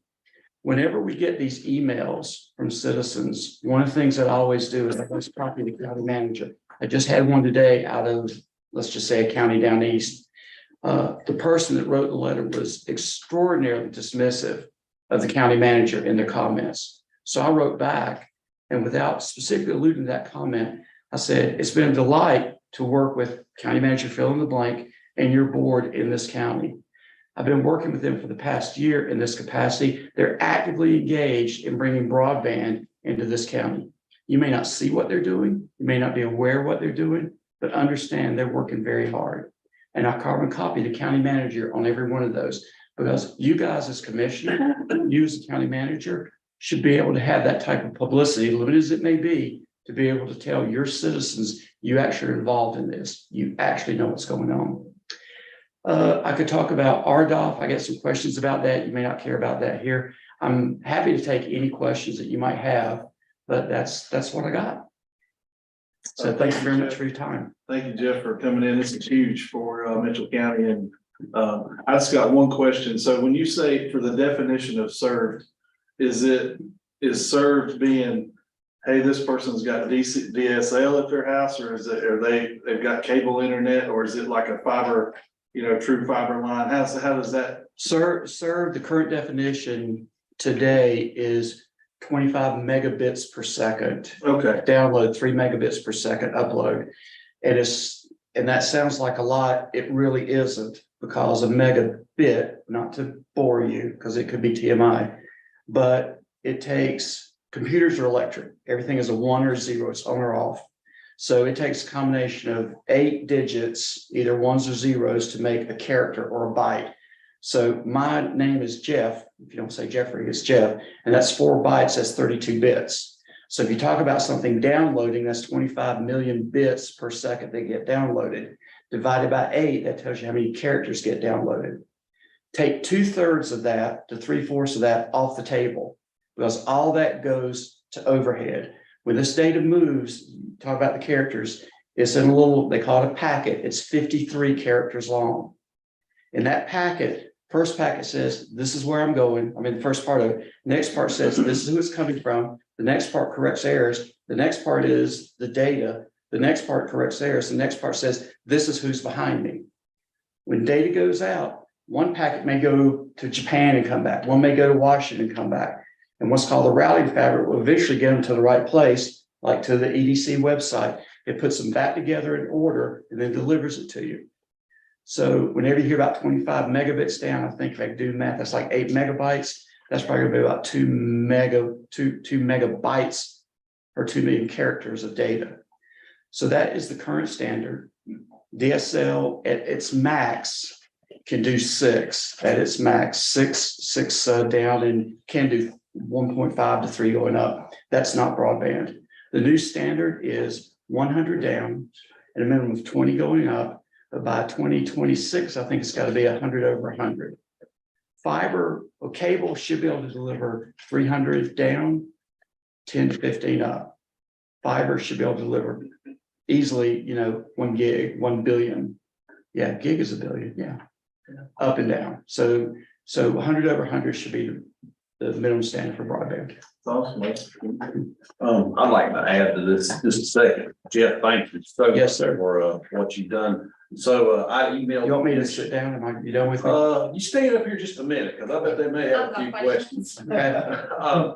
Whenever we get these emails from citizens, one of the things that I always do is I always copy the county manager. I just had one today out of, let's just say, a county down east. The person that wrote the letter was extraordinarily dismissive of the county manager in their comments. So I wrote back, and without specifically alluding to that comment, I said, it's been a delight to work with county manager fill in the blank and your board in this county. I've been working with them for the past year in this capacity. They're actively engaged in bringing broadband into this county. You may not see what they're doing, you may not be aware of what they're doing, but understand they're working very hard. And I carbon copy the county manager on every one of those, because you guys as commissioner, you as the county manager, should be able to have that type of publicity, limited as it may be, to be able to tell your citizens you actually are involved in this. You actually know what's going on. I could talk about RDOF. I get some questions about that. You may not care about that here. I'm happy to take any questions that you might have, but that's what I got. So thank you very much for your time. Thank you, Jeff, for coming in. This is huge for Mitchell County. And I just got one question. So when you say for the definition of served, is served being, hey, this person's got DSL at their house, or they've got cable internet, or is it like a fiber, true fiber line? How does that? Serve, the current definition today is 25 megabits per second. Okay. Download, 3 megabits per second upload. And that sounds like a lot. It really isn't, because a megabit, not to bore you, because it could be TMI, but it takes, computers are electric. Everything is a 1 or 0, it's on or off. So it takes a combination of 8 digits, either 1s or 0s, to make a character or a byte. So my name is Jeff. If you don't say Jeffrey, it's Jeff. And that's 4 bytes, that's 32 bits. So if you talk about something downloading, that's 25 million bits per second that get downloaded. Divided by 8, that tells you how many characters get downloaded. Take 2/3 of that to 3/4 of that off the table, because all that goes to overhead. When this data moves, talk about the characters, it's in a little, they call it a packet. It's 53 characters long. In that packet, first packet says, this is where I'm going. I mean, the first part of it. Next part says, this is who it's coming from. The next part corrects errors. The next part is the data. The next part corrects errors. The next part says, this is who's behind me. When data goes out, one packet may go to Japan and come back. One may go to Washington and come back. And what's called the routing fabric will eventually get them to the right place, like to the EDC website. It puts them back together in order and then delivers it to you. So whenever you hear about 25 megabits down, I think if I do math, that's like 8 megabytes. That's probably gonna be about 2 megabytes or 2 million characters of data. So that is the current standard. DSL at its max can do 6 at its max, six down, and can do 1.5 to 3 going up. That's not broadband. The new standard is 100 down and a minimum of 20 going up. But by 2026, I think it's got to be 100 over 100. Fiber or cable should be able to deliver 300 down, 10 to 15 up. Fiber should be able to deliver easily, 1 gig, 1 billion. Yeah, gig is a billion. Yeah, up and down. So 100 over 100 should be the minimum standard for broadband. Awesome. I'd like to add to this just a second. Jeff, thank you so Yes, much sir. for what you've done. So I emailed. You want me to sit down? Am I, you done with me? You stay up here just a minute, because I bet they may have a few questions. Okay.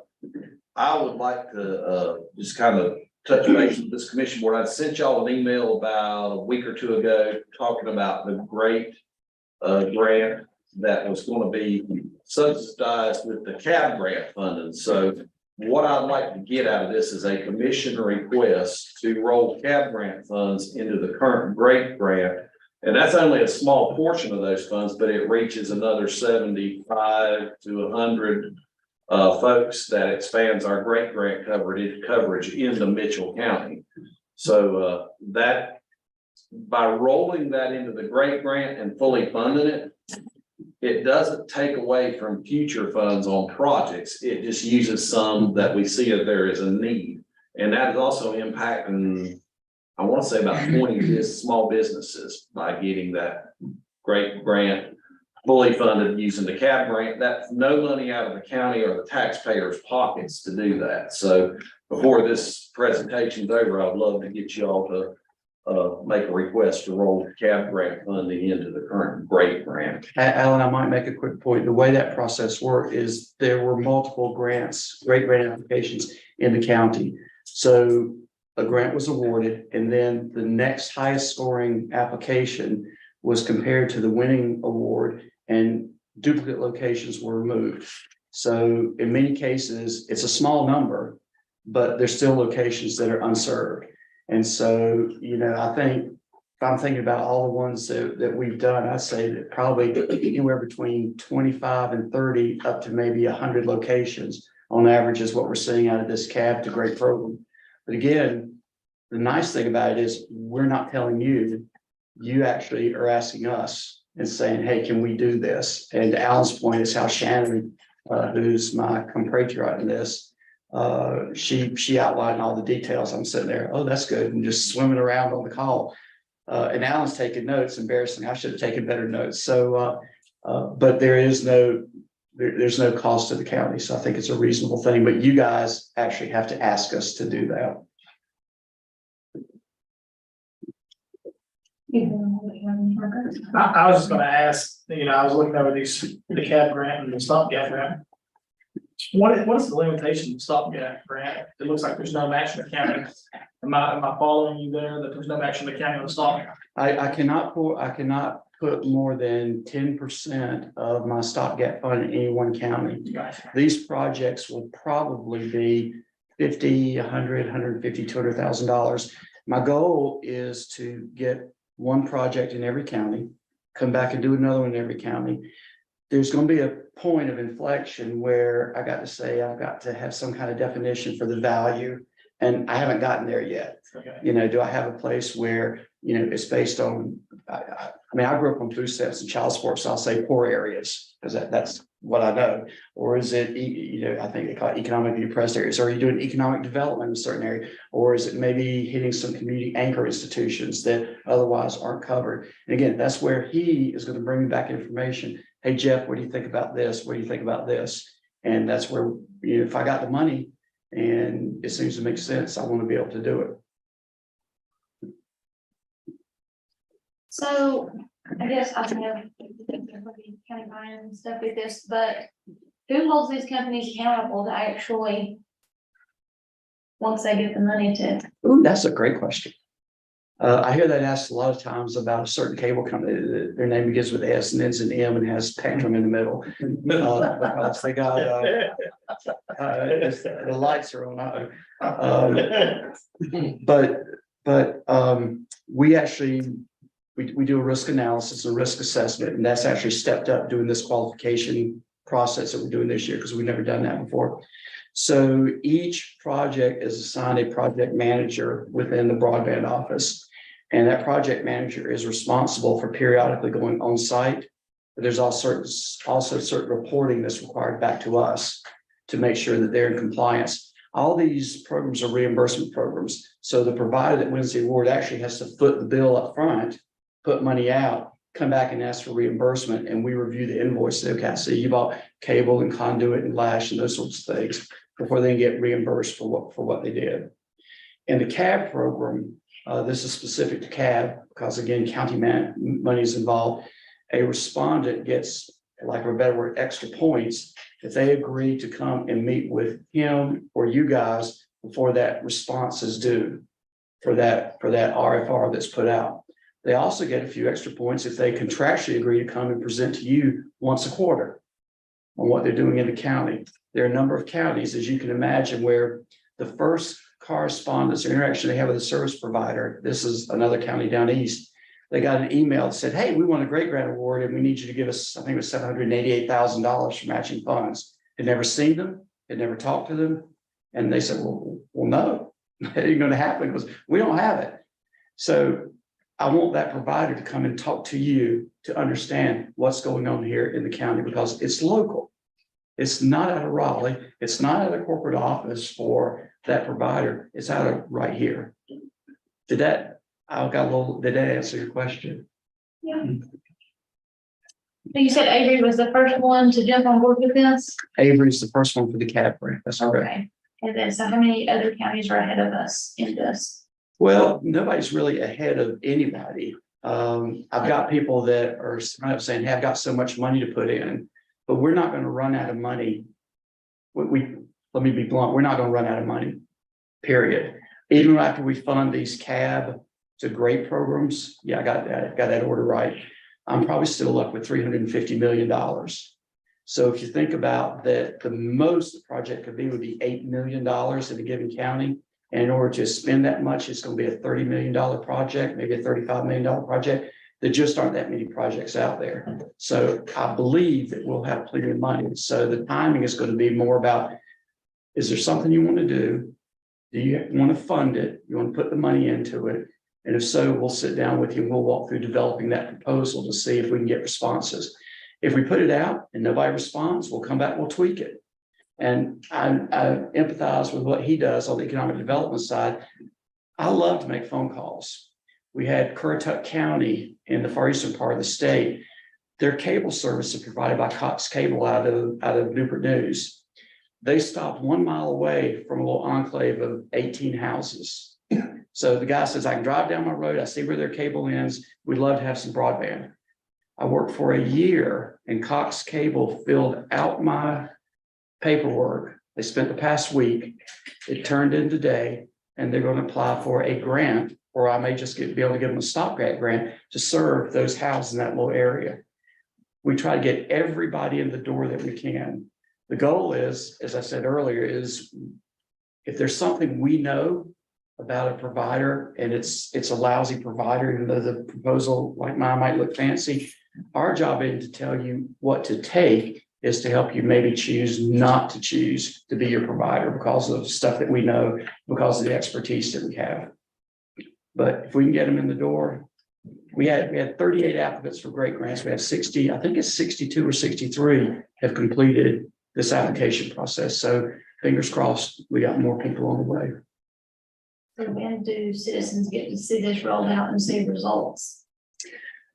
I would like to just kind of touch base with this commission board. I sent y'all an email about a week or 2 ago talking about the great grant that was going to be subsidized with the CAB grant funding. So what I'd like to get out of this is a commission request to roll CAB grant funds into the current great grant. And that's only a small portion of those funds, but it reaches another 75 to 100 folks that expands our great grant coverage into Mitchell County. So that by rolling that into the great grant and fully funding it, it doesn't take away from future funds on projects. It just uses some that we see that there is a need. And that is also impacting, I want to say about 20 small businesses by getting that great grant fully funded using the CAB grant. That's no money out of the county or the taxpayers' pockets to do that. So before this presentation is over, I'd love to get you all to make a request to roll CAB grant funding into the current great grant. Alan, I might make a quick point. The way that process worked is there were multiple grants, great grant applications in the county. So a grant was awarded, and then the next highest scoring application was compared to the winning award, and duplicate locations were removed. So in many cases, it's a small number, but there's still locations that are unserved. And so, I think if I'm thinking about all the ones that we've done, I'd say that probably anywhere between 25 and 30 up to maybe 100 locations on average is what we're seeing out of this cab to great program. But again, the nice thing about it is we're not telling you, you actually are asking us and saying, hey, can we do this? And to Alan's point is how Shannon, who's my compatriot in this, she outlined all the details. I'm sitting there, oh, that's good, and just swimming around on the call. And Alan's taking notes, embarrassing. I should have taken better notes. So, but there's no cost to the county. So I think it's a reasonable thing, but you guys actually have to ask us to do that. I was just gonna ask, I was looking over the CAB grant and the stopgap grant. What is the limitation of the stopgap grant? It looks like there's no match in the county. Am I following you there, that there's no match in the county on the stopgap? I cannot put more than 10% of my stopgap fund in any one county. Gotcha. These projects will probably be 50, 100, 150, $200,000. My goal is to get one project in every county, come back and do another one in every county. There's going to be a point of inflection where I got to say, I've got to have some kind of definition for the value, and I haven't gotten there yet. Okay. Do I have a place where, it's based on, I grew up on food stamps and child support, so I'll say poor areas, because that's what I know. Or is it, I think they call it economically depressed areas, or are you doing economic development in a certain area? Or is it maybe hitting some community anchor institutions that otherwise aren't covered? And again, that's where he is going to bring me back information. Hey, Jeff, what do you think about this? What do you think about this? And that's where, if I got the money and it seems to make sense, I want to be able to do it. So I guess I know everybody kind of buying and stuff with this, but who holds these companies accountable to actually, once they get the money to? Ooh, that's a great question. I hear that asked a lot of times about a certain cable company. Their name begins with S and ends in M and has Spectrum in the middle. Because they got the lights are on. But we actually we do a risk analysis and risk assessment, and that's actually stepped up doing this qualification process that we're doing this year because we've never done that before. So each project is assigned a project manager within the broadband office. And that project manager is responsible for periodically going on site. But there's also certain reporting that's required back to us to make sure that they're in compliance. All these programs are reimbursement programs. So the provider that wins the award actually has to foot the bill up front, put money out, come back and ask for reimbursement, and we review the invoice. Okay, so you bought cable and conduit and lash and those sorts of things before they get reimbursed for what they did. In the CAB program, this is specific to CAB because again, county money is involved. A respondent gets, like for a better word, extra points if they agree to come and meet with him or you guys before that response is due for that RFR that's put out. They also get a few extra points if they contractually agree to come and present to you once a quarter on what they're doing in the county. There are a number of counties, as you can imagine, where the first correspondence or interaction they have with a service provider, this is another county down east, they got an email that said, hey, we won a great grant award and we need you to give us, I think it was $788,000 for matching funds. Had never seen them, had never talked to them. And they said, well, no, it ain't going to happen because we don't have it. So I want that provider to come and talk to you to understand what's going on here in the county because it's local. It's not out of Raleigh. It's not at a corporate office for that provider. It's out of right here. Did that answer your question? Yeah. You said Avery was the first one to jump on board with this? Avery's the first one for the CAB grant. That's correct. Okay. And then, so how many other counties are ahead of us in this? Well, nobody's really ahead of anybody. I've got people that are saying, hey, I've got so much money to put in, but we're not going to run out of money. Let me be blunt. We're not going to run out of money, period. Even after we fund these cab to great programs, yeah, I got that order right. I'm probably still left with $350 million. So if you think about that, the most the project could be would be $8 million in a given county. And in order to spend that much, it's going to be a $30 million project, maybe a $35 million project. There just aren't that many projects out there. So I believe that we'll have plenty of money. So the timing is going to be more about, is there something you want to do? Do you want to fund it? You want to put the money into it? And if so, we'll sit down with you and we'll walk through developing that proposal to see if we can get responses. If we put it out and nobody responds, we'll come back, we'll tweak it. And I empathize with what he does on the economic development side. I love to make phone calls. We had Currituck County in the far eastern part of the state. Their cable service is provided by Cox Cable out of Newport News. They stopped 1 mile away from a little enclave of 18 houses. So the guy says, I can drive down my road. I see where their cable ends. We'd love to have some broadband. I worked for a year and Cox Cable filled out my paperwork. They spent the past week. It turned in today, and they're going to apply for a grant, or I may just be able to give them a stopgap grant to serve those houses in that little area. We try to get everybody in the door that we can. The goal is, as I said earlier, is if there's something we know about a provider and it's a lousy provider, even though the proposal like mine might look fancy, our job isn't to tell you what to take, is to help you maybe choose not to choose to be your provider because of stuff that we know, because of the expertise that we have. But if we can get them in the door, we had 38 applicants for great grants. We have 60, I think it's 62 or 63 have completed this application process. So fingers crossed, we got more people on the way. So when do citizens get to see this rolled out and see results?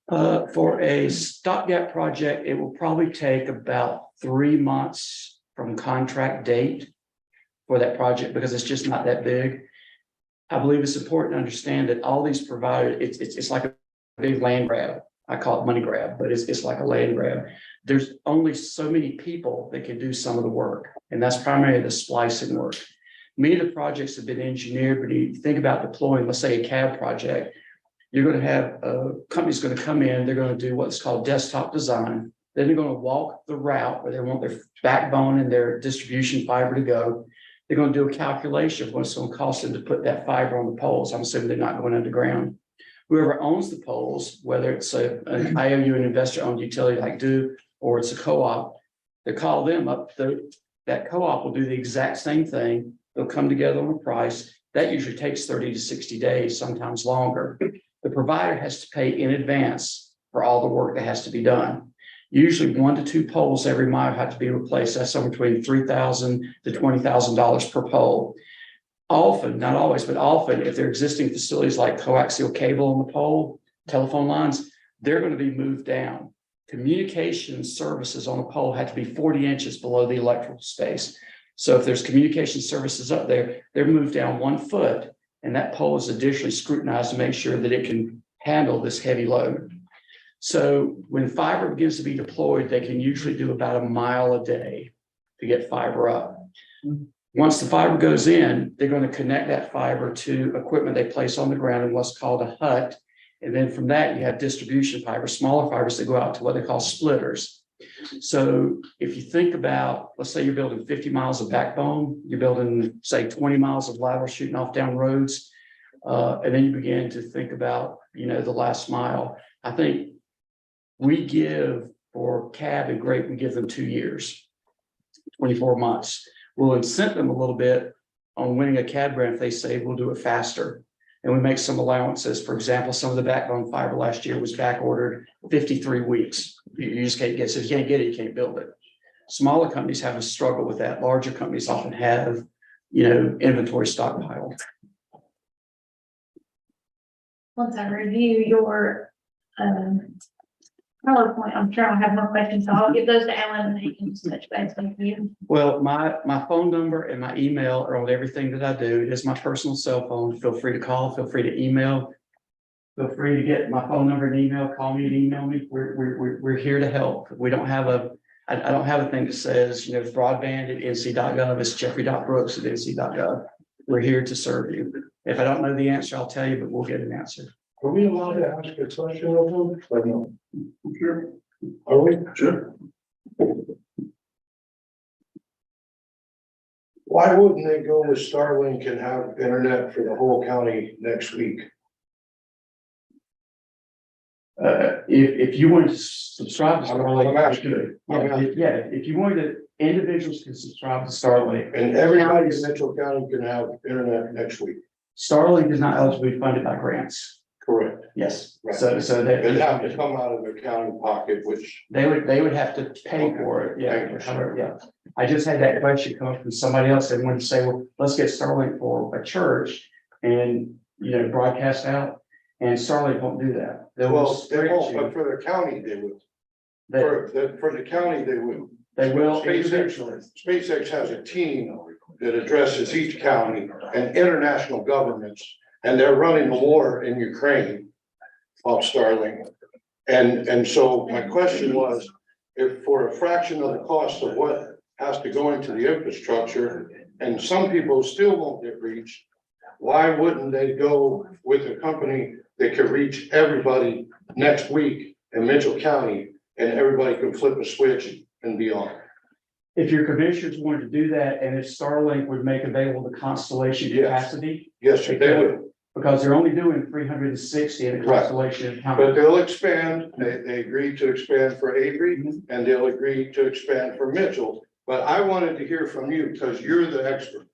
For a stopgap project, it will probably take about 3 months from contract date for that project because it's just not that big. I believe it's important to understand that all these providers, it's like a big land grab. I call it money grab, but it's like a land grab. There's only so many people that can do some of the work, and that's primarily the splicing work. Many of the projects have been engineered, but you think about deploying, let's say a cab project, you're going to have a company's going to come in, they're going to do what's called desktop design. Then they're going to walk the route where they want their backbone and their distribution fiber to go. They're going to do a calculation of what it's going to cost them to put that fiber on the poles. I'm assuming they're not going underground. Whoever owns the poles, whether it's an IOU, an investor-owned utility like Duke, or it's a co-op, they call them up. That co-op will do the exact same thing. They'll come together on a price. That usually takes 30 to 60 days, sometimes longer. The provider has to pay in advance for all the work that has to be done. Usually 1 to 2 poles every mile have to be replaced. That's somewhere between $3,000 to $20,000 per pole. Often, not always, but often, if there are existing facilities like coaxial cable on the pole, telephone lines, they're going to be moved down. Communication services on a pole have to be 40 inches below the electrical space. So if there's communication services up there, they're moved down 1 foot, and that pole is additionally scrutinized to make sure that it can handle this heavy load. So when fiber begins to be deployed, they can usually do about 1 mile a day to get fiber up. Once the fiber goes in, they're going to connect that fiber to equipment they place on the ground in what's called a hut. And then from that, you have distribution fiber, smaller fibers that go out to what they call splitters. So if you think about, let's say you're building 50 miles of backbone, you're building, say, 20 miles of lateral shooting off down roads. And then you begin to think about, the last mile. I think we give for cab and grape, we give them 2 years, 24 months. We'll incent them a little bit on winning a cab grant if they say we'll do it faster. And we make some allowances. For example, some of the backbone fiber last year was back ordered 53 weeks. You just can't get it. So if you can't get it, you can't build it. Smaller companies have a struggle with that. Larger companies often have, inventory stockpile. Once I review your PowerPoint, I'm sure I'll have more questions, so I'll give those to Alan and he can just touch base with you. Well, my phone number and my email are on everything that I do. It is my personal cell phone. Feel free to call, feel free to email. Feel free to get my phone number and email, call me and email me. We're here to help. We don't have I don't have a thing that says, broadband at nc.gov. It's jeffrey.brooks at nc.gov. we're here to serve you. If I don't know the answer, I'll tell you, but we'll get an answer. Are we allowed to ask a question of them? Or no? Sure. Are we? Sure. Why wouldn't they go with Starlink and have internet for the whole county next week? If you want to subscribe to I'm Starlink. asking you. If you wanted to, individuals can subscribe to Starlink. And everybody in Mitchell County can have internet next week. Starlink is not eligible to be funded by grants. Correct. Yes, Right. so It'd have to they, come out of their county pocket, which. they would have to pay for it, Thank yeah, you. however, yeah. I just had that question come from somebody else, they wanted to say, well, let's get Starlink for a church and, broadcast out. And Starlink won't do that. Well, they won't, but for the county, they would. For the county, they would. They will individually. SpaceX has a team that addresses each county and international governments, and they're running the war in Ukraine off Starlink. And so my question was, if for a fraction of the cost of what has to go into the infrastructure, and some people still won't get reached, why wouldn't they go with a company that could reach everybody next week in Mitchell County, and everybody can flip a switch and be on? If your commissioners wanted to do that, and if Starlink would make available the constellation Yes. capacity, Yes, sir, they would, because they're only doing 360 in a Right. constellation. but they'll expand, they agreed to expand for Avery, and they'll agree to expand for Mitchell. But I wanted to hear from you, because you're the expert.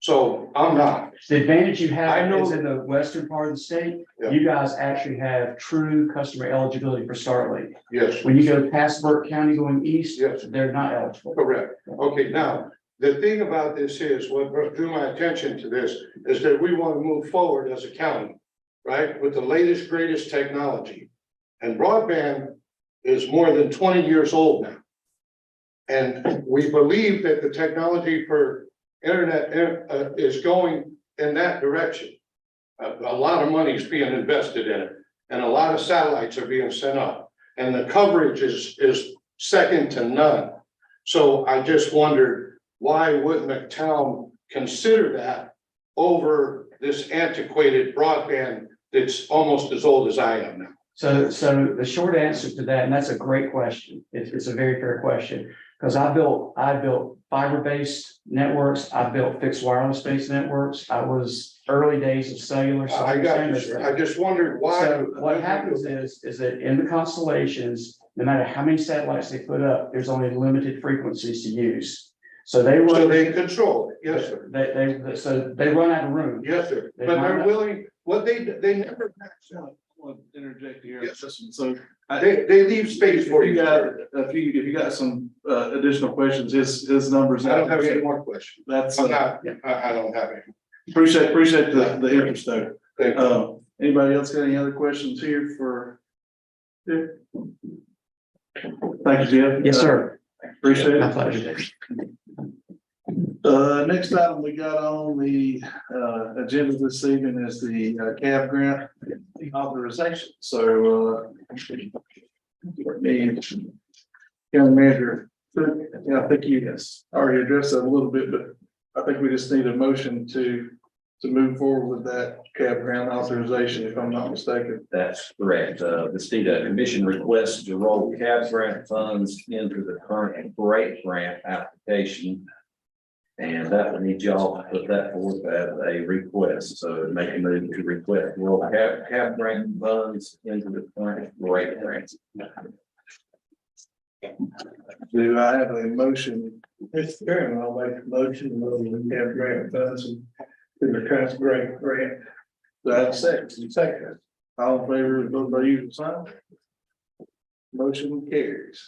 So I'm not. The advantage you I have know- is in the western part of the state, Yeah. you guys actually have true customer eligibility for Starlink. Yes, When you go past Burke County going east, yes, they're not eligible. correct. Okay, now, the thing about this is, what drew my attention to this is that we want to move forward as a county, right, with the latest, greatest technology. And broadband is more than 20 years old now. And we believe that the technology for internet is going in that direction. A lot of money is being invested in it, and a lot of satellites are being sent up, and the coverage is second to none. So I just wondered, why wouldn't the town consider that over this antiquated broadband that's almost as old as I am now? So the short answer to that, and that's a great question. It's a very fair question. Because I built fiber-based networks, I built fixed wireless-based networks. I was early days of cellular. so I got you, understand sir. this. I just wondered why. So what happens is that in the constellations, no matter how many satellites they put up, there's only limited frequencies to use. So they run. So they control it, yes, sir. So they run out of room. Yes, sir. They But run they're out- willing, what they never max out. I want to interject here. Yes. So They leave space for you. if you got some additional questions, his numbers. I don't have any more questions. That's, I'm not, I don't have any. appreciate the interest though. Thank you. Anybody else got any other questions here for? Yeah. Thank you, Jeff. Yes, sir. Appreciate My it. pleasure. Next item we got on the agenda this evening is the CAB grant authorization. So me, county manager, yeah, I think you guys already addressed that a little bit, but I think we just need a motion to move forward with that CAB grant authorization, if I'm not mistaken. That's correct. The state commission requests to roll CAB grant funds into the current break grant application. And that would need y'all to put that forth as a request, so make a move to request roll CAB grant funds into the current break grant. Do I have a motion? Mr. Chairman, I'll make a motion to move the CAB grant funds and to the current grant. Do I have a second? Second. All in favor, vote by usual sign. Motion carries.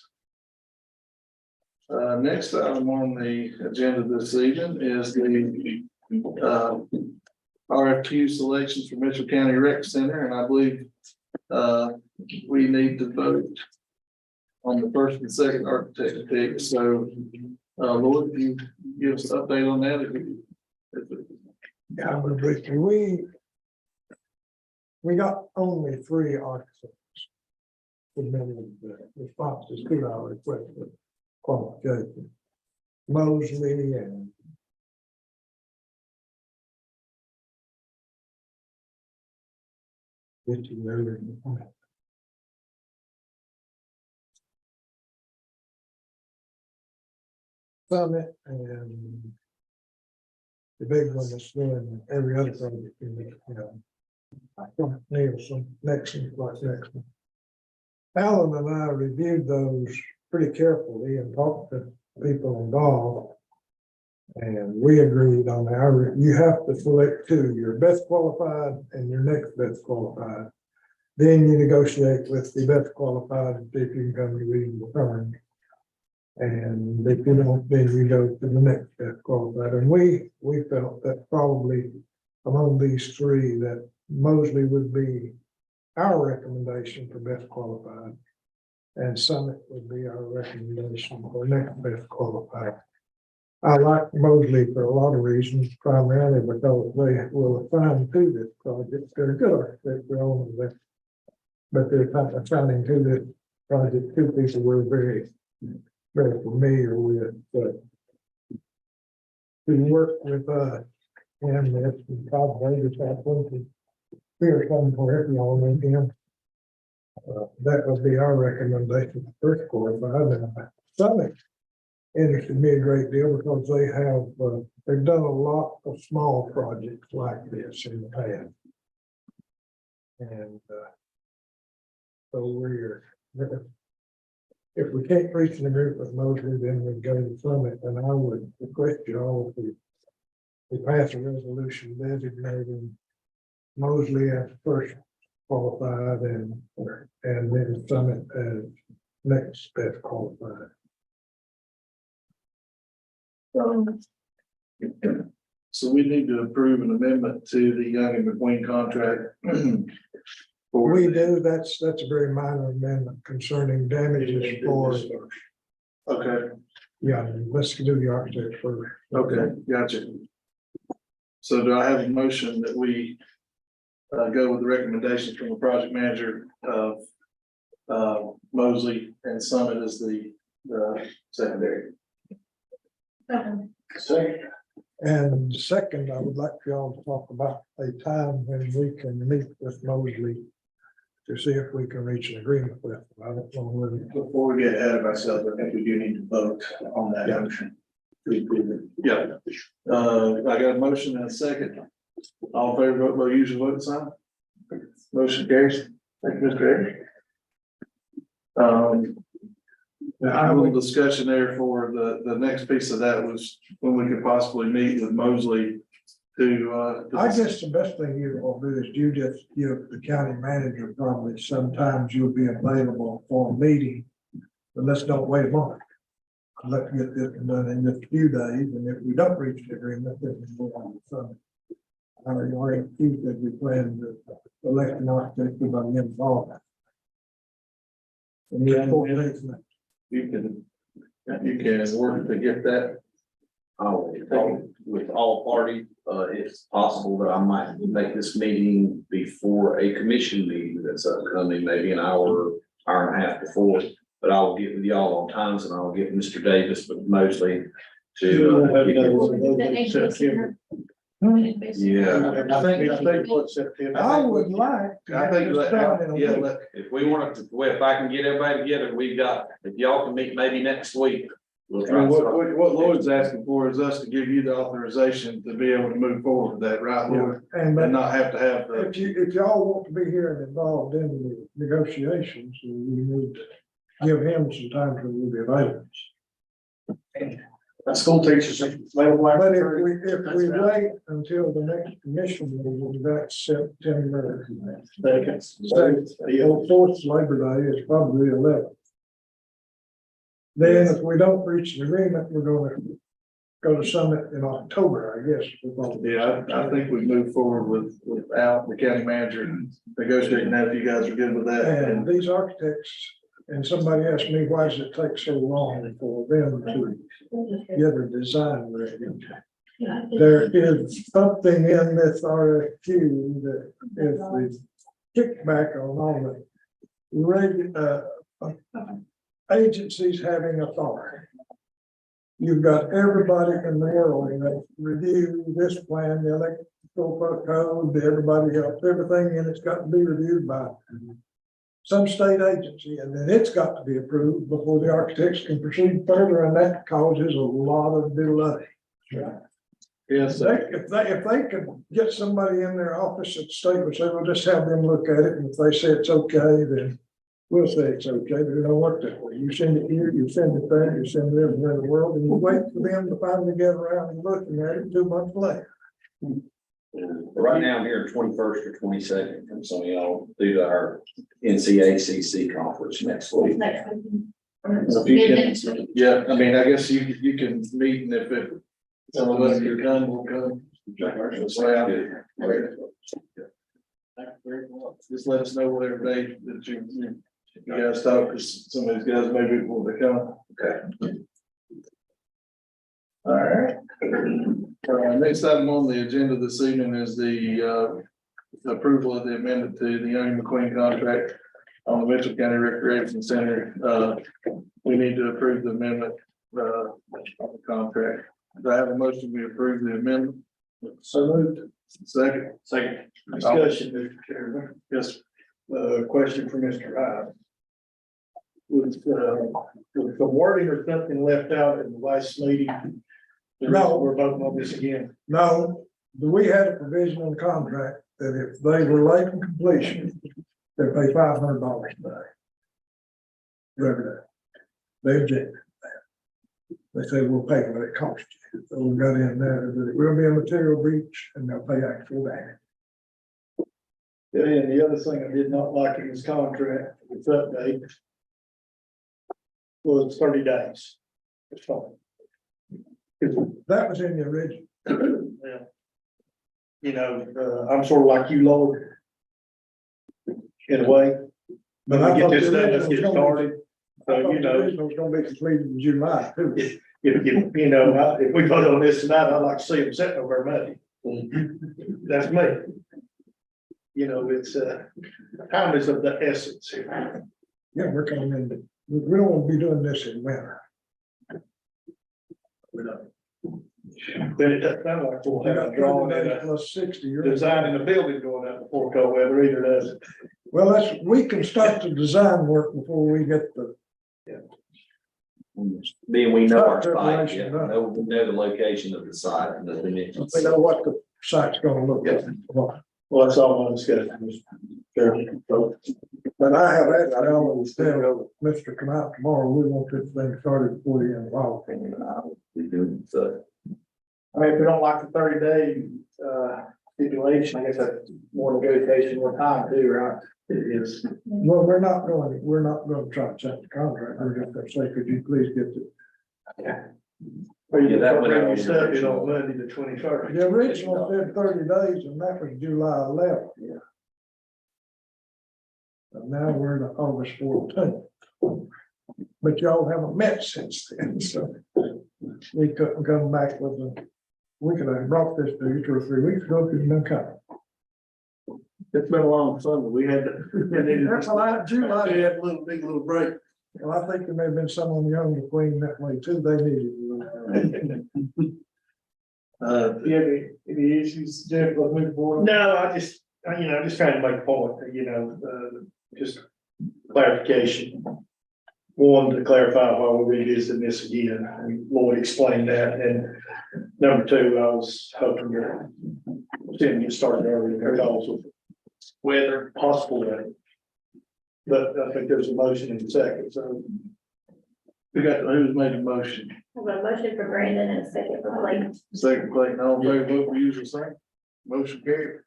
Next item on the agenda this evening is the RFQ selections for Mitchell County Rec Center, and I believe we need to vote on the first and second architect pick. So, Lloyd, if you give us an update on that. Yeah, but we got only 3 architects submitting the responses to our request for qualification. Mosley and 50 million. Summit and the big one that's doing every other project in the, you know. Nielsen, next one. Alan and I reviewed those pretty carefully and talked to people involved. And we agreed on our, you have to select two, your best qualified and your next best qualified. Then you negotiate with the best qualified and see if you can come to reasonable terms. And if you don't, then you go to the next best qualified. And we felt that probably among these three, that Mosley would be our recommendation for best qualified. And Summit would be our recommendation for next best qualified. I like Mosley for a lot of reasons, primarily because they will assign to this project. They're good architects, they're all of that. But they're assigning to this project two people we're very familiar with. But to work with and that's probably just that one. We're coming for everyone in him. That would be our recommendation first qualified. Summit interested me a great deal because they have, they've done a lot of small projects like this in the past. And so if we can't reach an agreement with Mosley, then we go to Summit, and I would request you all to pass a resolution designating Mosley as first qualified and then Summit as next best qualified. So we need to approve an amendment to the Young and McQueen contract. We do, that's a very minor amendment concerning damages for, Okay, yeah, let's do the architect first. okay, gotcha. So do I have a motion that we go with the recommendations from the project manager of Mosley and Summit as the secondary? And second, I would like for y'all to talk about a time when we can meet with Mosley to see if we can reach an agreement with them. I don't know whether. Before we get ahead of ourselves, I think we do need to vote on that motion. Yeah, I got a motion and a second. All in favor, vote by usual vote sign. Motion carries. Thank you, Mr. Ayers. A little discussion there for the next piece of that was when we could possibly meet with Mosley to. I guess the best thing you will do is you just give the county manager probably sometimes you'll be available for a meeting. But let's don't wait a month. Let's get this done in just a few days, and if we don't reach the agreement, then we move on to Sunday. I already that we plan to elect an architect by the end of August. And then 4 days left. You can work to get that. With all parties, it's possible that I might make this meeting before a commission meeting that's upcoming, maybe an hour and a half before. But I will get with y'all on times and I'll get Mr. Davis with Mosley to. Yeah. I think what September. I would like. I think, if we want to, if I can get everybody together, we've got, if y'all can meet maybe next week. We'll try to start. What Lloyd's asking for is us to give you the authorization to be able to move forward with that, right, Lloyd? And not have to have the. if y'all want to be here and involved in the negotiations, we need to give him some time to be available. School teachers. But if we wait until the next commission meeting, that's September. The fourth Labor Day is probably 11th. Then if we don't reach an agreement, we're gonna go to Summit in October, I guess. Yeah, I think we move forward with Al, the county manager, negotiating that, if you guys are good with that. And these architects, and somebody asked me, why does it take so long for them to get a design ready? There is something in this RFQ that is the kickback on all the agencies having authority. you've got everybody in the world that review this plan, the electrical code, everybody else, everything in it's got to be reviewed by some state agency, and then it's got to be approved before the architects can proceed further, and that causes a lot of delay. Yes, If they could get somebody in their office at the state, would say, we'll just have them look at it, and if they say it's okay, then we'll say it's okay, but it don't work that way. You send it here, you send it there, you send it everywhere in the world, and you wait for them to finally get around and looking at it 2 months later. Right now, I'm here 21st or 22nd from some of y'all due to our NCACC conference next week. So if you can, yeah, I mean, I guess you can meet, and if it, some of us can come, we'll come. Just let us know whatever day that you guys talk, because some of these guys maybe will become. Okay. All right. Next item on the agenda this evening is the approval of the amendment to the Young McQueen contract on the Mitchell County Recreation Center. We need to approve the amendment on the contract. Do I have a motion to approve the amendment? So moved. Second. Discussion, Mr. Chairman. Yes. Question for Mr. Hyde. Was the wording or something left out in the last meeting? No. We're voting on this again. No, we had a provision in the contract that if they were late in completion, they pay $500 a day. Every day. They objected to that. They say, we'll pay what it costs you. So we got in there that it will be a material breach and they'll pay actual damage. Yeah, and the other thing I did not like in this contract, this update, was 30 days. It's fine. That was in the original. Yeah. You know, I'm sort of like you, Lord. In a way. But I get this done, let's get started. So, you know. It's gonna be completed in July. If we vote on this tonight, I'd like to see them set over Monday. That's me. You know, it's time is of the essence here. Yeah, we're coming in, we don't want to be doing this in winter. We don't. Then it doesn't sound like we'll have a drawing at plus 60. Designing the building going out before cold weather either, does it? Well, we can start the design work before we get the. Being we know our site, yeah, we know the location of the site and the dimensions. We know what the site's gonna look like. Well, that's all I'm discussing. But I have asked Alan to tell Mr. Come out tomorrow, we want this thing started before the end of August. So. I mean, if we don't like the 30-day stipulation, I guess that's more negotiation, more time too, right? It is. Well, we're not going to try to change the contract. We're just gonna say, could you please get the. Or you that that went out started on Monday, the 21st. The original said 30 days and that was July 11th. Yeah. And now we're in August 14th. But y'all haven't met since then, so we couldn't come back with we could have brought this to you 2 or 3 weeks ago, because no come. It's been a long summer. We had That's a lot, July, they had a little break. Well, I think there may have been some on the Young McQueen that way too, they needed. Do you have any issues, Jeff, with moving forward? No, I just trying to make a point, just clarification. One, to clarify why we're revisiting this again, and Lloyd explained that, and number two, I was hoping to see him get started earlier, because also weather, possible weather. But I think there's a motion in a second, so. Who's made a motion? I've got a motion for Brandon and a second for Clayton. Second, Clayton, all in favor, vote for usual sign. Motion carried.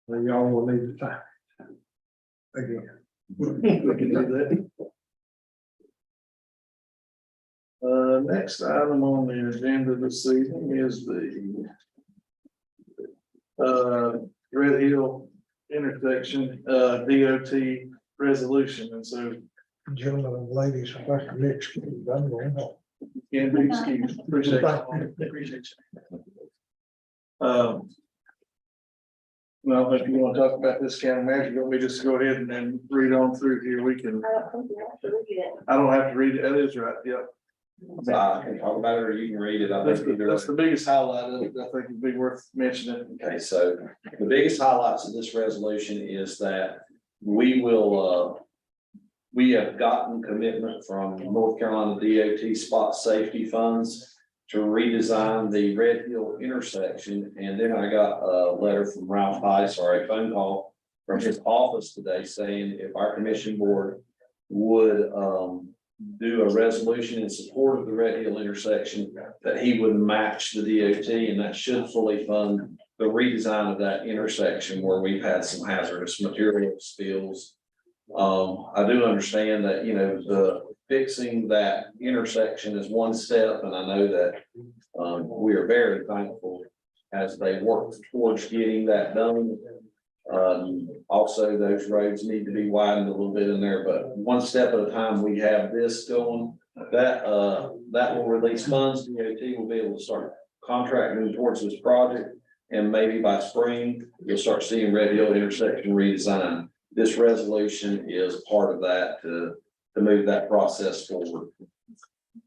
Then y'all will need the time. Again. We can do that. Next item on the agenda this evening is the Red Hill intersection, DOT resolution, and so. Gentlemen and ladies, if I can be excused, I'm going home. Can be excused. Appreciate it. Well, if you want to talk about this county manager, let me just go ahead and then read on through here. We can. I don't have to read it. That is right. Yep. I can talk about it or you can read it. I That's, think either that's way. the biggest highlight of it. I think it'd be worth mentioning. Okay, so the biggest highlights of this resolution is that we will, we have gotten commitment from North Carolina DOT spot safety funds to redesign the Red Hill intersection. And then I got a letter from Ralph Heiss, or a phone call from his office today saying if our commission board would, do a resolution in support of the Red Hill intersection, that he would match the DOT, and that should fully fund the redesign of that intersection where we've had some hazardous material spills. I do understand that, you know, the fixing that intersection is one step, and I know that we are very thankful as they work towards getting that done. Also, those roads need to be widened a little bit in there, but one step at a time, we have this going. That will release funds. DOT will be able to start contracting towards this project. And maybe by spring, you'll start seeing Red Hill intersection redesign. This resolution is part of that to move that process forward.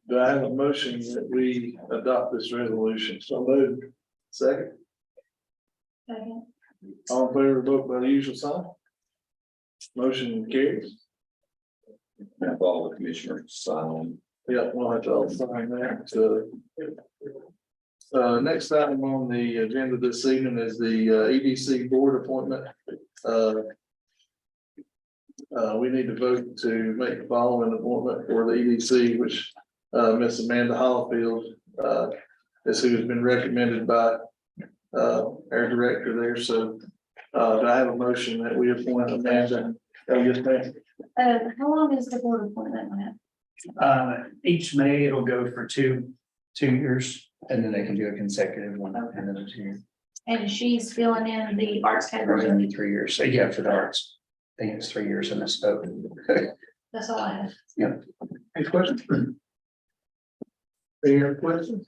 Do I have a motion that we adopt this resolution? So moved. Second, Second. all in favor, vote by the usual sign. Motion carries. Have all the commissioners sign on. Yeah, we'll have to all sign that. So, next item on the agenda this evening is the EDC board appointment. We need to vote to make the following appointment for the EDC, which Miss Amanda Hollifield is who has been recommended by our director there. So do I have a motion that we appoint Amanda? Oh, yes, ma'am. How long is the board appointment on that? Each May it'll go for two years, and then they can do a consecutive one and then 2 years. And she's filling in the arts Or category. only 3 years. So yeah, for the arts, I think it's 3 years in this vote. That's all I have. Any questions? Any other questions?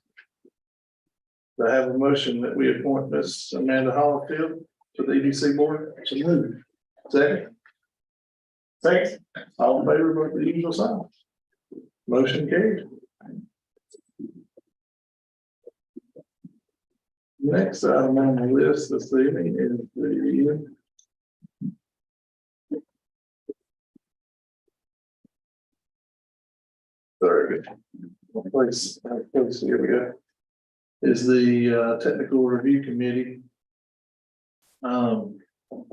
Do I have a motion that we appoint Miss Amanda Hollifield to the EDC board? So moved. Second. Second. All in favor, vote the usual sign. Motion carried. Next item on the list this evening is the very good. Place, here we go. Is the technical review committee.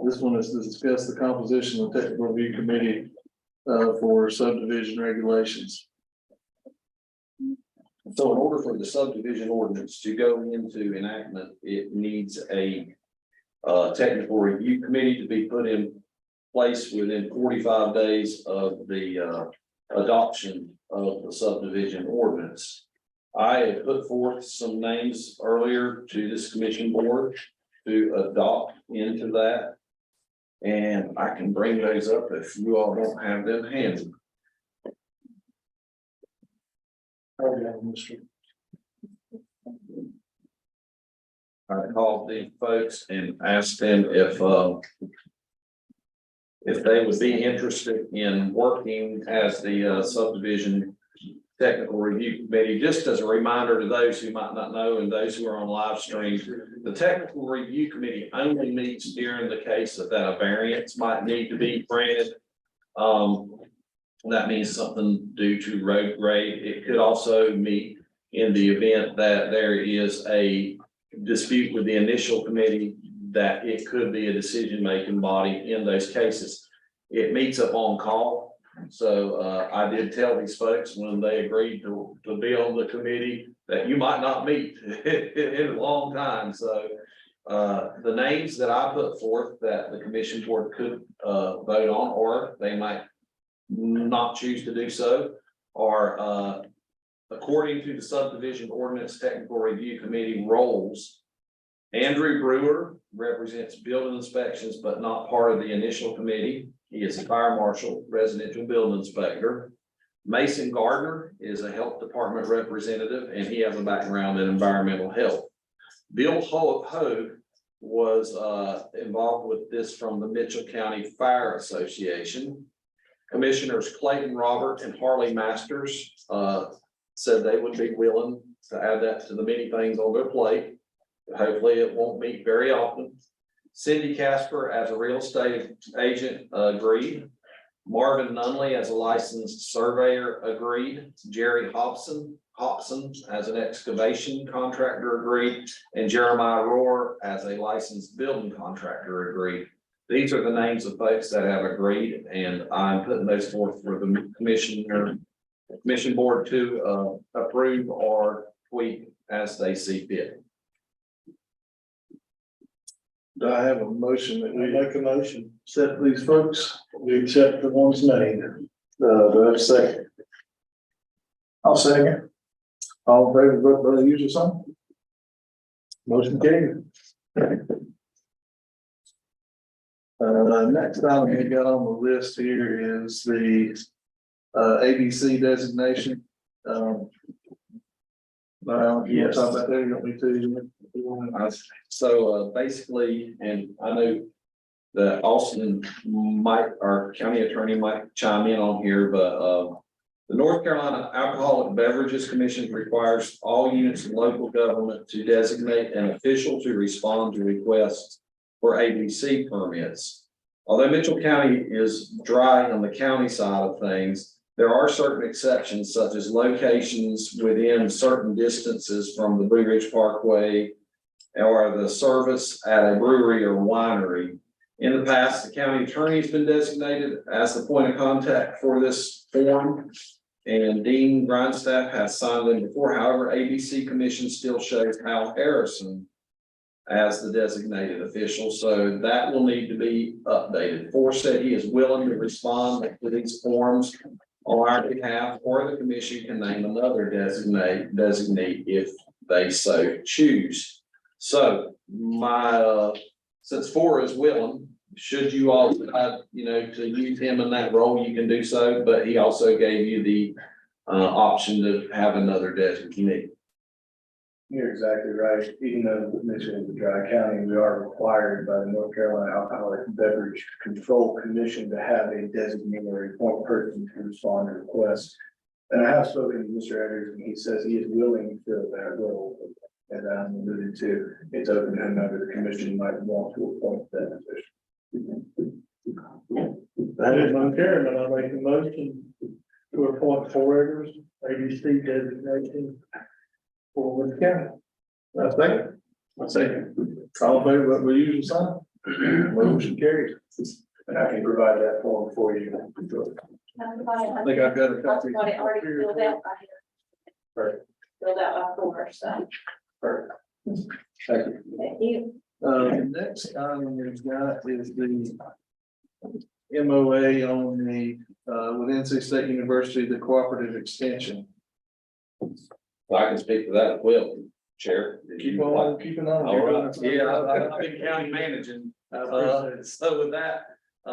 This one is to discuss the composition of the technical review committee for subdivision regulations. So in order for the subdivision ordinance to go into enactment, it needs a technical review committee to be put in place within 45 days of the adoption of the subdivision ordinance. I had put forth some names earlier to this commission board to adopt into that. And I can bring those up if you all don't have them handy. I called the folks and asked them if they would be interested in working as the subdivision technical review committee. Just as a reminder to those who might not know and those who are on live stream, the technical review committee only meets during the case that a variance might need to be granted. That means something due to road grade. It could also meet in the event that there is a dispute with the initial committee, that it could be a decision-making body in those cases. It meets up on call. So I did tell these folks when they agreed to be on the committee that you might not meet in a long time. So the names that I put forth that the commission board could vote on, or they might not choose to do so, are according to the subdivision ordinance technical review committee roles. Andrew Brewer represents building inspections, but not part of the initial committee. He is a fire marshal, residential building inspector. Mason Gardner is a health department representative, and he has a background in environmental health. Bill Hogue was involved with this from the Mitchell County Fire Association. Commissioners Clayton Robert and Harley Masters said they would be willing to add that to the many things on their plate. Hopefully it won't meet very often. Cindy Casper as a real estate agent agreed. Marvin Nunley as a licensed surveyor agreed. Jerry Hobson as an excavation contractor agreed. And Jeremiah Rohr as a licensed building contractor agreed. These are the names of folks that have agreed, and I'm putting those forth for the commission board to approve or tweak as they see fit. Do I have a motion that we make a motion, set these folks, we accept the ones named? Do I have a second? I'll second. All in favor, vote by the usual sign. Motion carried. Next item we got on the list here is the ABC designation. Well, you want to talk about that, you want me to? So basically, and I know that Austin might, our county attorney might chime in on here, but the North Carolina Alcoholic Beverages Commission requires all units of local government to designate an official to respond to requests for ABC permits. Although Mitchell County is dry on the county side of things, there are certain exceptions, such as locations within certain distances from the Blue Ridge Parkway or the service at a brewery or winery. In the past, the county attorney has been designated as the point of contact for this form, and Dean Grindstaff has signed them before. However, ABC Commission still shows Hal Harrison as the designated official, so that will need to be updated. Forrest said he is willing to respond to these forms on our behalf, or the commission can name another designate if they so choose. So since Forrest is willing, should you all decide, to use him in that role, you can do so, but he also gave you the option to have another designate. You're exactly right. Even though Mitchell is a dry county, we are required by the North Carolina Alcoholic Beverage Control Commission to have a designated or point person to respond to requests. And I have spoken to Mr. Eggers, and he says he is willing to fill that role. As I'm alluded to, it's open to whomever the commission might want to appoint that position. That is my chairman. I make a motion to appoint four Eggers, ABC designation for Wood County. I second. All in favor, what we usually sign? Motion carries. And I can provide that form for you. I think I've got a copy. That's what it already filled out by here. Perfect. Filled out by Forrest, so. Perfect. Thank you. Thank you. Next item we've got is the MOA on the, with NC State University, the cooperative extension. I can speak to that as well, Chair. Keep on, keeping on. All right, yeah, I've been county managing. So with that,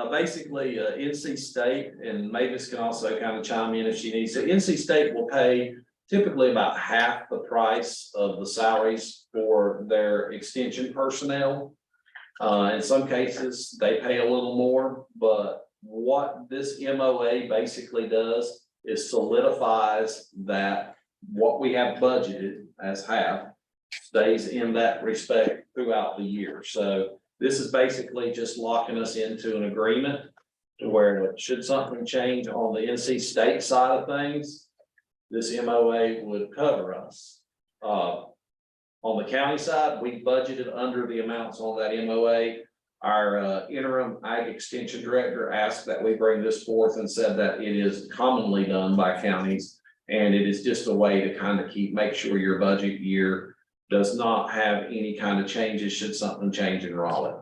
basically, NC State, and Mavis can also kind of chime in if she needs. So NC State will pay typically about half the price of the salaries for their extension personnel. In some cases, they pay a little more, but what this MOA basically does is solidifies that what we have budgeted as half stays in that respect throughout the year. So this is basically just locking us into an agreement to where should something change on the NC State side of things, this MOA would cover us. On the county side, we budgeted under the amounts on that MOA. Our interim ag extension director asked that we bring this forth and said that it is commonly done by counties. And it is just a way to kind of make sure your budget year does not have any kind of changes should something change in Raleigh.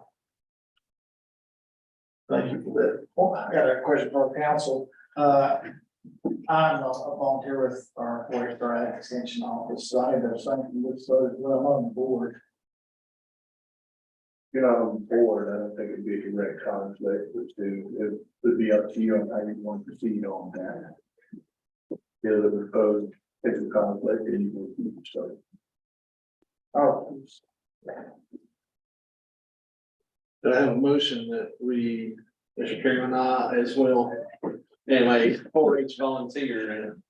Thank you for that. Well, I got a question for council. I'm a volunteer with our Forest Ag Extension Office, so I need to sign this, so I'm on the board. You're not on the board, I don't think it'd be a direct conflict, which it would be up to you on how you want to proceed on that. The other proposed, if a conflict, and you will start. Oh. Do I have a motion that we, Mr. Chairman, I as well am a 4-H volunteer, and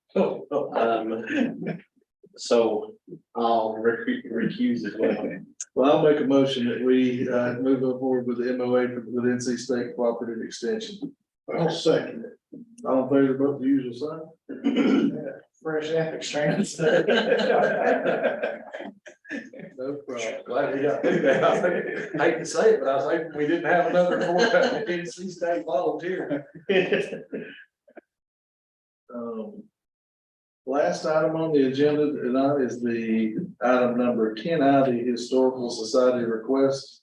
So I'll recuse as well. Well, I'll make a motion that we, move forward with the MOA with NC State Cooperative Extension. I'll second it. All in favor, vote the usual sign. Fresh ethics training. No problem. Glad we got through that. I hate to say it, but I was hoping we didn't have another NC State volunteer. Last item on the agenda tonight is the item number 10I, the Historical Society request.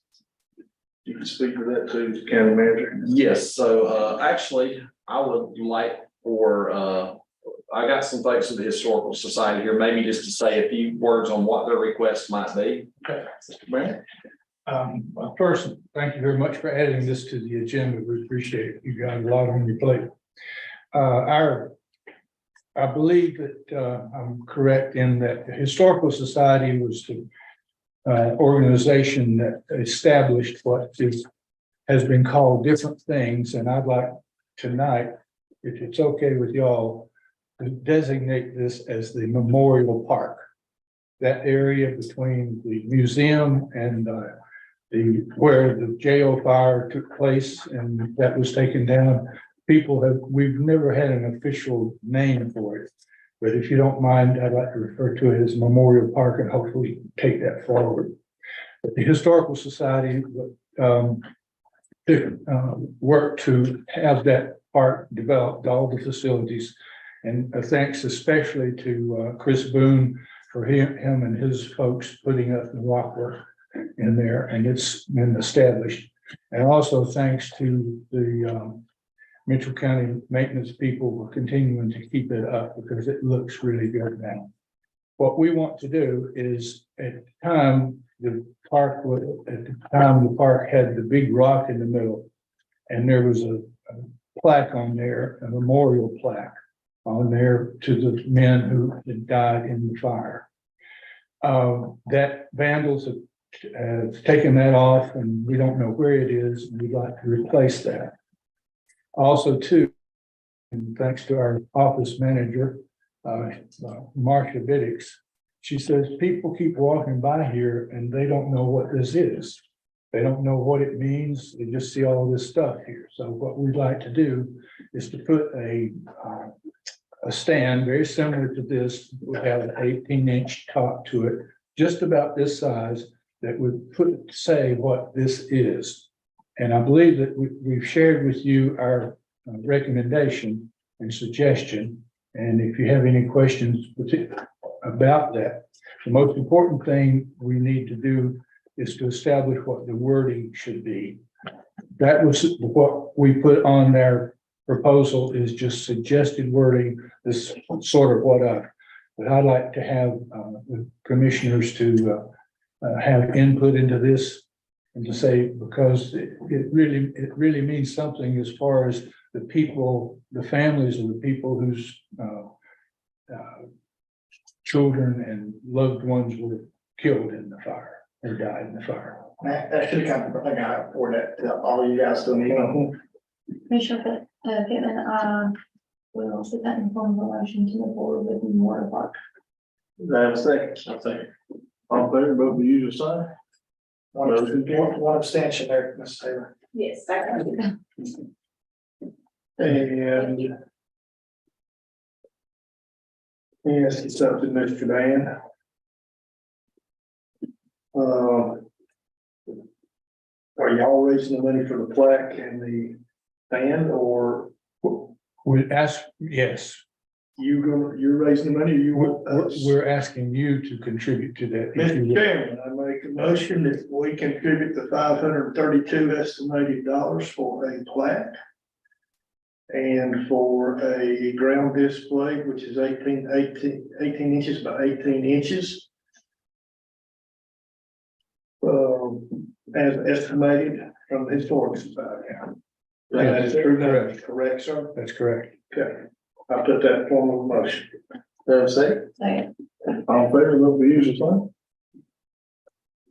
You can speak to that too, County Manager. Yes, so actually, I would like for, I got some folks of the Historical Society here, maybe just to say a few words on what their request might be. Mr. Mayor? Well, first, thank you very much for adding this to the agenda. We appreciate it. You got a lot on your plate. I believe that I'm correct in that the Historical Society was the organization that established what has been called different things, and I'd like tonight, if it's okay with y'all, to designate this as the Memorial Park. That area between the museum and where the jail fire took place and that was taken down. We've never had an official name for it. But if you don't mind, I'd like to refer to it as Memorial Park and hopefully take that forward. But the Historical Society worked to have that park developed, all the facilities. And thanks especially to Chris Boone for him and his folks putting up the rock work in there, and it's been established. And also thanks to the Mitchell County maintenance people for continuing to keep it up because it looks really good now. What we want to do is at the time the park had the big rock in the middle, and there was a plaque on there, a memorial plaque on there to the men who had died in the fire. That vandals have taken that off, and we don't know where it is, and we'd like to replace that. Also, too, and thanks to our office manager, Marcia Biddix, she says people keep walking by here and they don't know what this is. They don't know what it means. They just see all this stuff here. So what we'd like to do is to put a stand very similar to this. We have an 18-inch top to it, just about this size, that would say what this is. And I believe that we've shared with you our recommendation and suggestion. And if you have any questions about that, the most important thing we need to do is to establish what the wording should be. That was what we put on their proposal, is just suggested wording. This sort of but I'd like to have the commissioners to have input into this, and to say, because it really means something as far as the people, the families of the people whose children and loved ones were killed in the fire or died in the fire. That should come from, I think I forward that to all you guys to me. Commissioner Pittman, will sit that in form of a motion to move forward with Memorial Park. Do I have a second? I'll take it. All in favor, vote the usual sign. One abstention there, Ms. Taylor. Yes. And yes, it's up to Mr. Dan. Are y'all raising the money for the plaque and the band, or We ask, yes, you're raising the money, or you want us? we're asking you to contribute to that. if you Mr. will. Chairman, I make a motion that we contribute the $532 estimated dollars for a plaque and for a ground display, which is 18 inches by 18 inches. As estimated from the Historical Society. That is true, correct, sir? That's correct. Okay, I'll put that in form of a motion. Do I have a second? Second. All in favor, vote the usual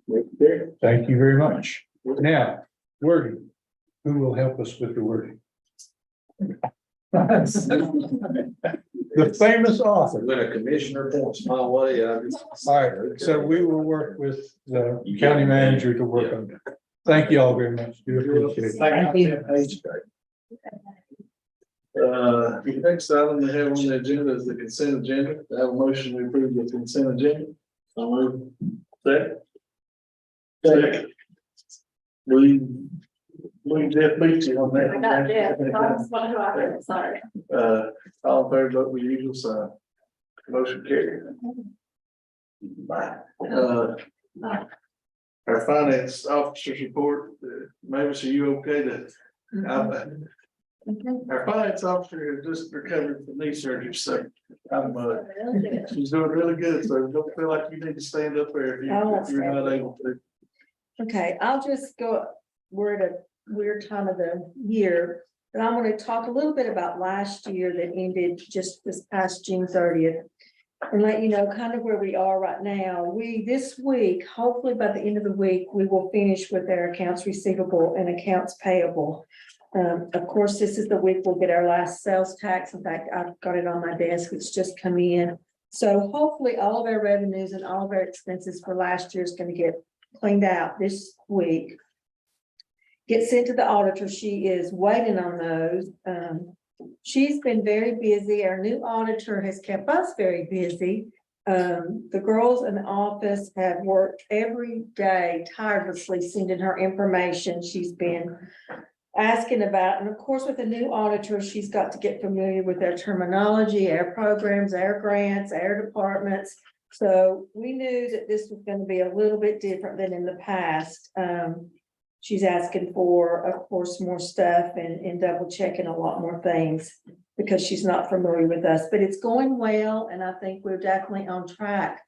sign. Thank you very much. Now, wording. Who will help us with the wording? The famous author. When a commissioner points my way, I just. All right, so we will work with the county manager to work on that. Thank you all very much. Do appreciate it. Thank you. The next item we have on the agenda is the consent agenda. I have a motion to approve the consent agenda. So moved. Second. We did beat you on that. Sorry. All in favor, vote with the usual sign. Motion carried. Our finance officers report, Mavis, are you okay to? Our finance officer has just recovered from knee surgery, so she's doing really good, so don't feel like you need to stand up there if you're not able to. Okay, I'll just go, we're at a weird time of the year, but I'm gonna talk a little bit about last year that ended just this past June 30th. And let you know kind of where we are right now. This week, hopefully by the end of the week, we will finish with our accounts receivable and accounts payable. Of course, this is the week we'll get our last sales tax. In fact, I've got it on my desk. It's just come in. So hopefully all of our revenues and all of our expenses for last year is going to get cleaned out this week. Get sent to the auditor. She is waiting on those. She's been very busy. Our new auditor has kept us very busy. The girls in the office have worked every day tirelessly sending her information. She's been asking about, and of course, with a new auditor, she's got to get familiar with their terminology, our programs, our grants, our departments. So we knew that this was going to be a little bit different than in the past. She's asking for, of course, more stuff and double checking a lot more things because she's not familiar with us, but it's going well. And I think we're definitely on track.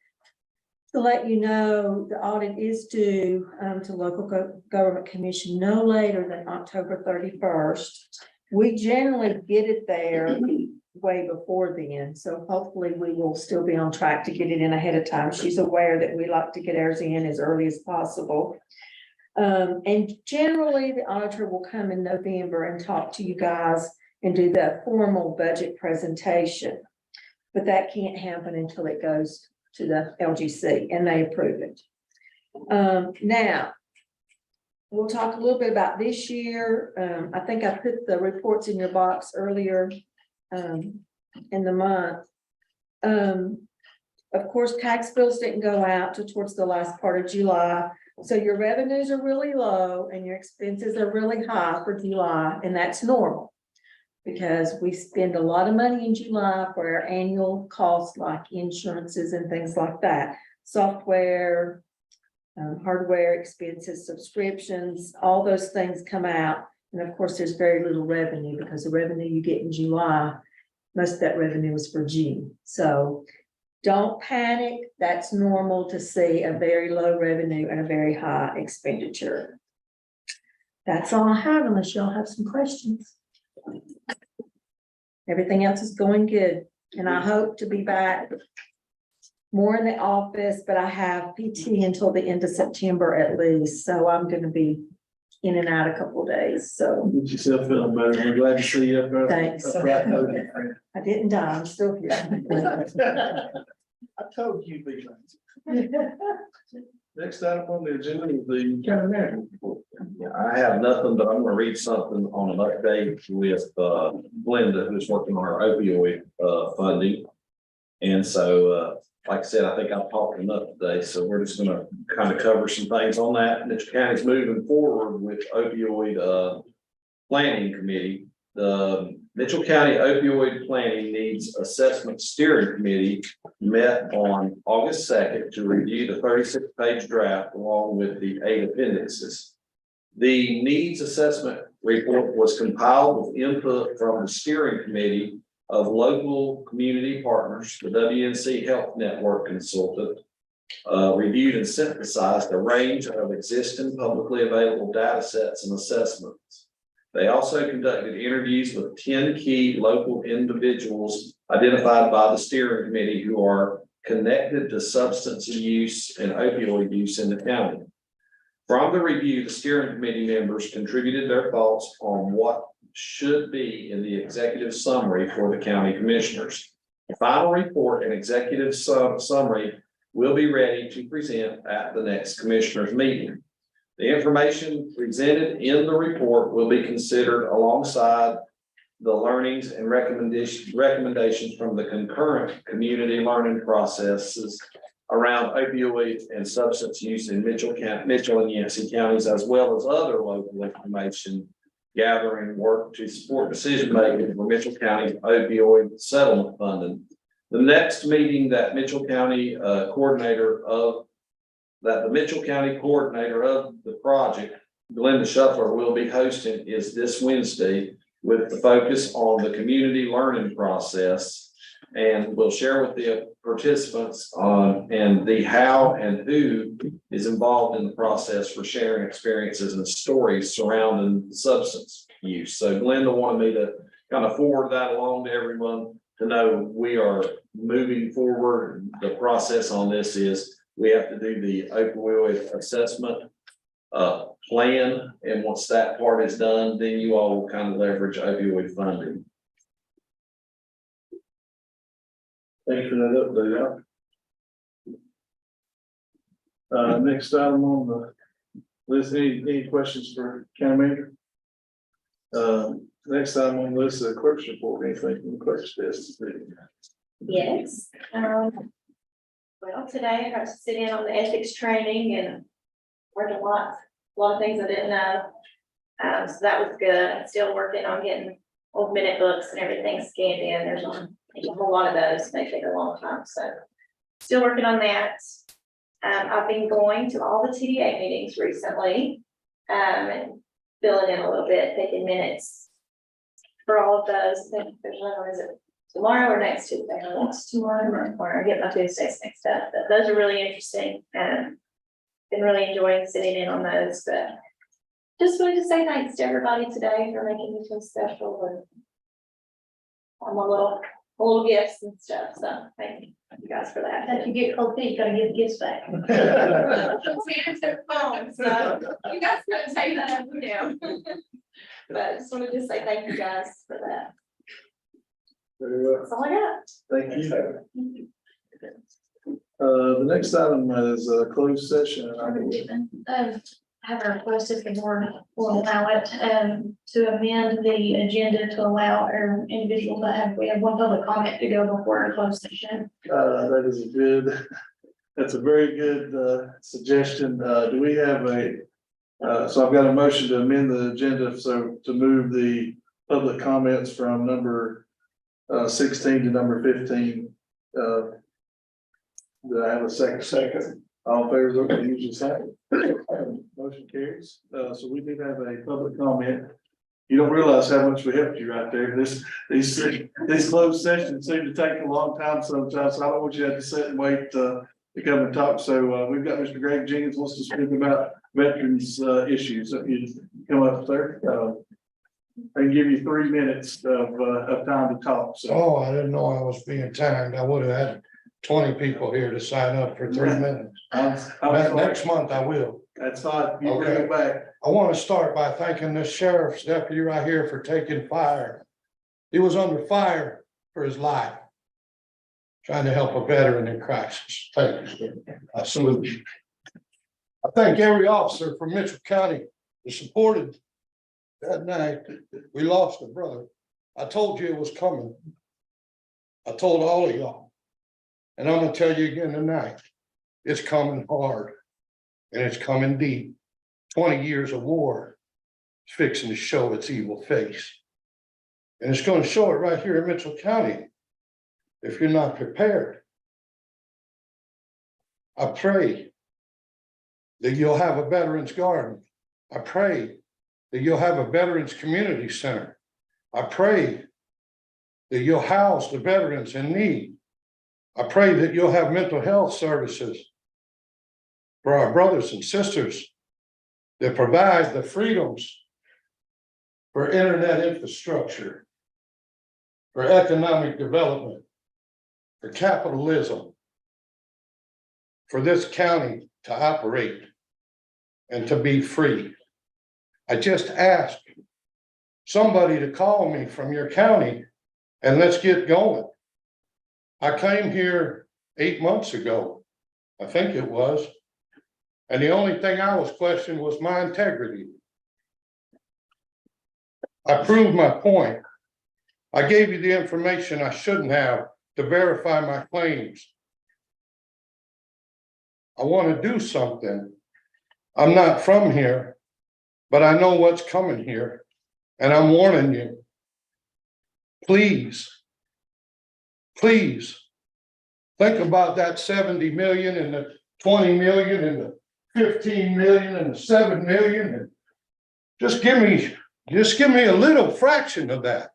To let you know, the audit is due to local government commission no later than October 31st. We generally get it there way before then. So hopefully we will still be on track to get it in ahead of time. She's aware that we like to get ours in as early as possible. And generally the auditor will come in November and talk to you guys and do the formal budget presentation. But that can't happen until it goes to the LGC and they approve it. Now, we'll talk a little bit about this year. I think I put the reports in your box earlier in the month. Of course, tax bills didn't go out till towards the last part of July. So your revenues are really low and your expenses are really high for July, and that's normal. Because we spend a lot of money in July for our annual costs like insurances and things like that. Software, hardware expenses, subscriptions, all those things come out. And of course, there's very little revenue because the revenue you get in July, most of that revenue is for June. So don't panic. That's normal to see a very low revenue and a very high expenditure. That's all I have unless y'all have some questions. Everything else is going good. And I hope to be back more in the office, but I have PT until the end of September at least. So I'm going to be in and out a couple of days. So Get yourself feeling better. We're glad to see you up there. thanks. I didn't die. I'm still here. I told you be nice. Next item on the agenda is the county manager report. I have nothing, but I'm gonna read something on an update with Glenda, who's working on our opioid funding. And so like I said, I think I've talked enough today, so we're just gonna kind of cover some things on that. Mitchell County's moving forward with opioid planning committee. The Mitchell County Opioid Planning Needs Assessment Steering Committee met on August 2nd to review the 36-page draft along with the 8 appendices. The needs assessment report was compiled with input from the steering committee of local community partners, the WNC Health Network consultant, reviewed and synthesized a range of existing publicly available data sets and assessments. They also conducted interviews with 10 key local individuals identified by the steering committee who are connected to substance use and opioid use in the county. From the review, the steering committee members contributed their thoughts on what should be in the executive summary for the county commissioners. The final report and executive summary will be ready to present at the next commissioners meeting. The information presented in the report will be considered alongside the learnings and recommendations from the concurrent community learning processes around opioid and substance use in Mitchell and Yancey counties, as well as other local information gathering work to support decision-making for Mitchell County opioid settlement funding. The next meeting that the Mitchell County coordinator of the project, Glenda Shuffler, will be hosting is this Wednesday, with the focus on the community learning process. And we'll share with the participants on and the how and who is involved in the process for sharing experiences and stories surrounding substance use. So Glenda wanted me to kind of forward that along to everyone to know we are moving forward. The process on this is we have to do the opioid assessment plan, and once that part is done, then you all will kind of leverage opioid funding. Thank you for that update. Next item on the list, any questions for county manager? Next item on the list, the clerk's report, anything from the clerk's desk? Yes, well, today I got to sit in on the ethics training and learned a lot of things I didn't know. So that was good. I'm still working on getting old minute books and everything scanned in. There's a whole lot of those. They take a long time, so still working on that. I've been going to all the TDA meetings recently, and filling in a little bit, taking minutes for all of those. I think there's one, is it tomorrow or next Tuesday? It's tomorrow, or I get my Tuesdays mixed up, but those are really interesting, and been really enjoying sitting in on those. But just wanted to say thanks to everybody today for making me feel special, and my little gifts and stuff. So thank you guys for that. If you get cold feet, you gotta give gifts back. So you guys couldn't say that up and down. But I just wanted to say thank you guys for that. Very well. That's all I got. Thank you. The next item is a closed session. Have a request if the board will allow it, to amend the agenda to allow our individual to have, we have one public comment to go before our closed session. That's a very good, suggestion. Do we have so I've got a motion to amend the agenda, so to move the public comments from number 16 to number 15. Do I have a second? Second. All in favor, vote by using sign. Motion carries. So we did have a public comment. You don't realize how much we helped you right there. These closed sessions seem to take a long time sometimes, so I don't want you to have to sit and wait to come and talk. So we've got Mr. Greg Jenkins wants to speak about veterans issues. So if you come up there, I can give you 3 minutes of time to talk. So. Oh, I didn't know I was being timed. I would have had 20 people here to sign up for 3 minutes. Next month I will. That's fine. You bring it back. I want to start by thanking this sheriff's deputy right here for taking fire. He was under fire for his life, trying to help a veteran in crisis. Thank you. I salute you. I thank every officer from Mitchell County that supported that night. We lost a brother. I told you it was coming. I told all of y'all. And I'm gonna tell you again tonight, it's coming hard and it's coming deep. 20 years of war is fixing to show its evil face. And it's going to show it right here in Mitchell County if you're not prepared. I pray that you'll have a veterans garden. I pray that you'll have a veterans community center. I pray that you'll house the veterans in need. I pray that you'll have mental health services for our brothers and sisters that provide the freedoms for internet infrastructure, for economic development, for capitalism, for this county to operate and to be free. I just ask somebody to call me from your county and let's get going. I came here 8 months ago, I think it was. And the only thing I was questioning was my integrity. I proved my point. I gave you the information I shouldn't have to verify my claims. I want to do something. I'm not from here, but I know what's coming here. And I'm warning you. Please, please, think about that 70 million and the 20 million and the 15 million and the 7 million. And just give me a little fraction of that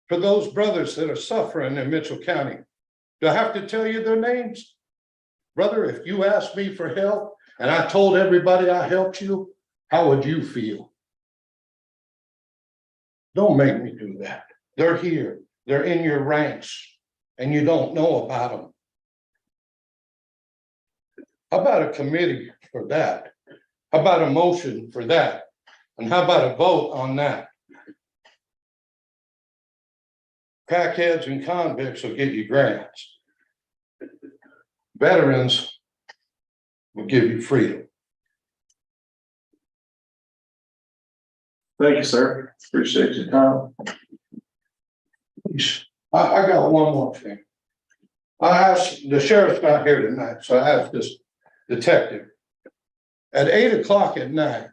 for those brothers that are suffering in Mitchell County. Do I have to tell you their names? Brother, if you asked me for help and I told everybody I helped you, how would you feel? Don't make me do that. They're here. They're in your ranks and you don't know about them. How about a committee for that? How about a motion for that? And how about a vote on that? Crackheads and convicts will get you grants. Veterans will give you freedom. Thank you, sir. Appreciate your time. I got one more thing. I asked, the sheriff's not here tonight, so I asked this detective. At 8 o'clock at night,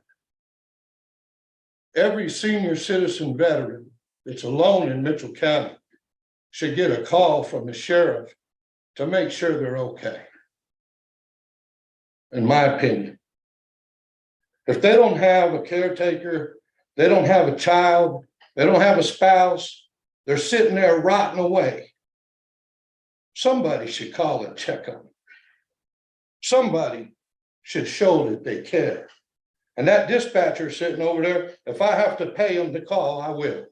every senior citizen veteran that's alone in Mitchell County should get a call from the sheriff to make sure they're okay. In my opinion. If they don't have a caretaker, they don't have a child, they don't have a spouse, they're sitting there rotting away. Somebody should call and check on them. Somebody should show that they care. And that dispatcher sitting over there, if I have to pay them to call, I will.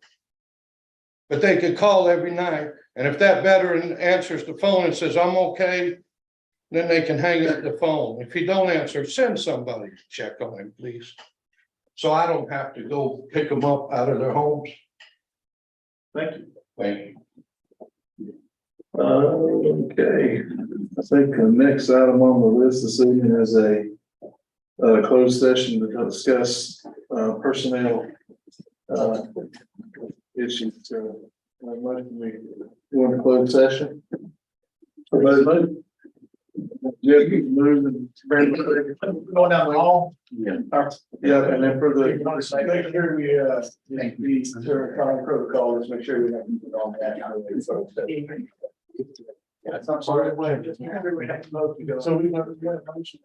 But they could call every night, and if that veteran answers the phone and says, I'm okay, then they can hang up the phone. If he don't answer, send somebody to check on him, please. So I don't have to go pick them up out of their homes. Thank you. Thank you. Okay, I think the next item on the list this evening is a closed session to discuss personnel issues. You want to close session? Yeah, you can move and Going down the hall. yeah, and then for the Make sure we current protocol, let's make sure we have it on that. I'm sorry. So we have a motion.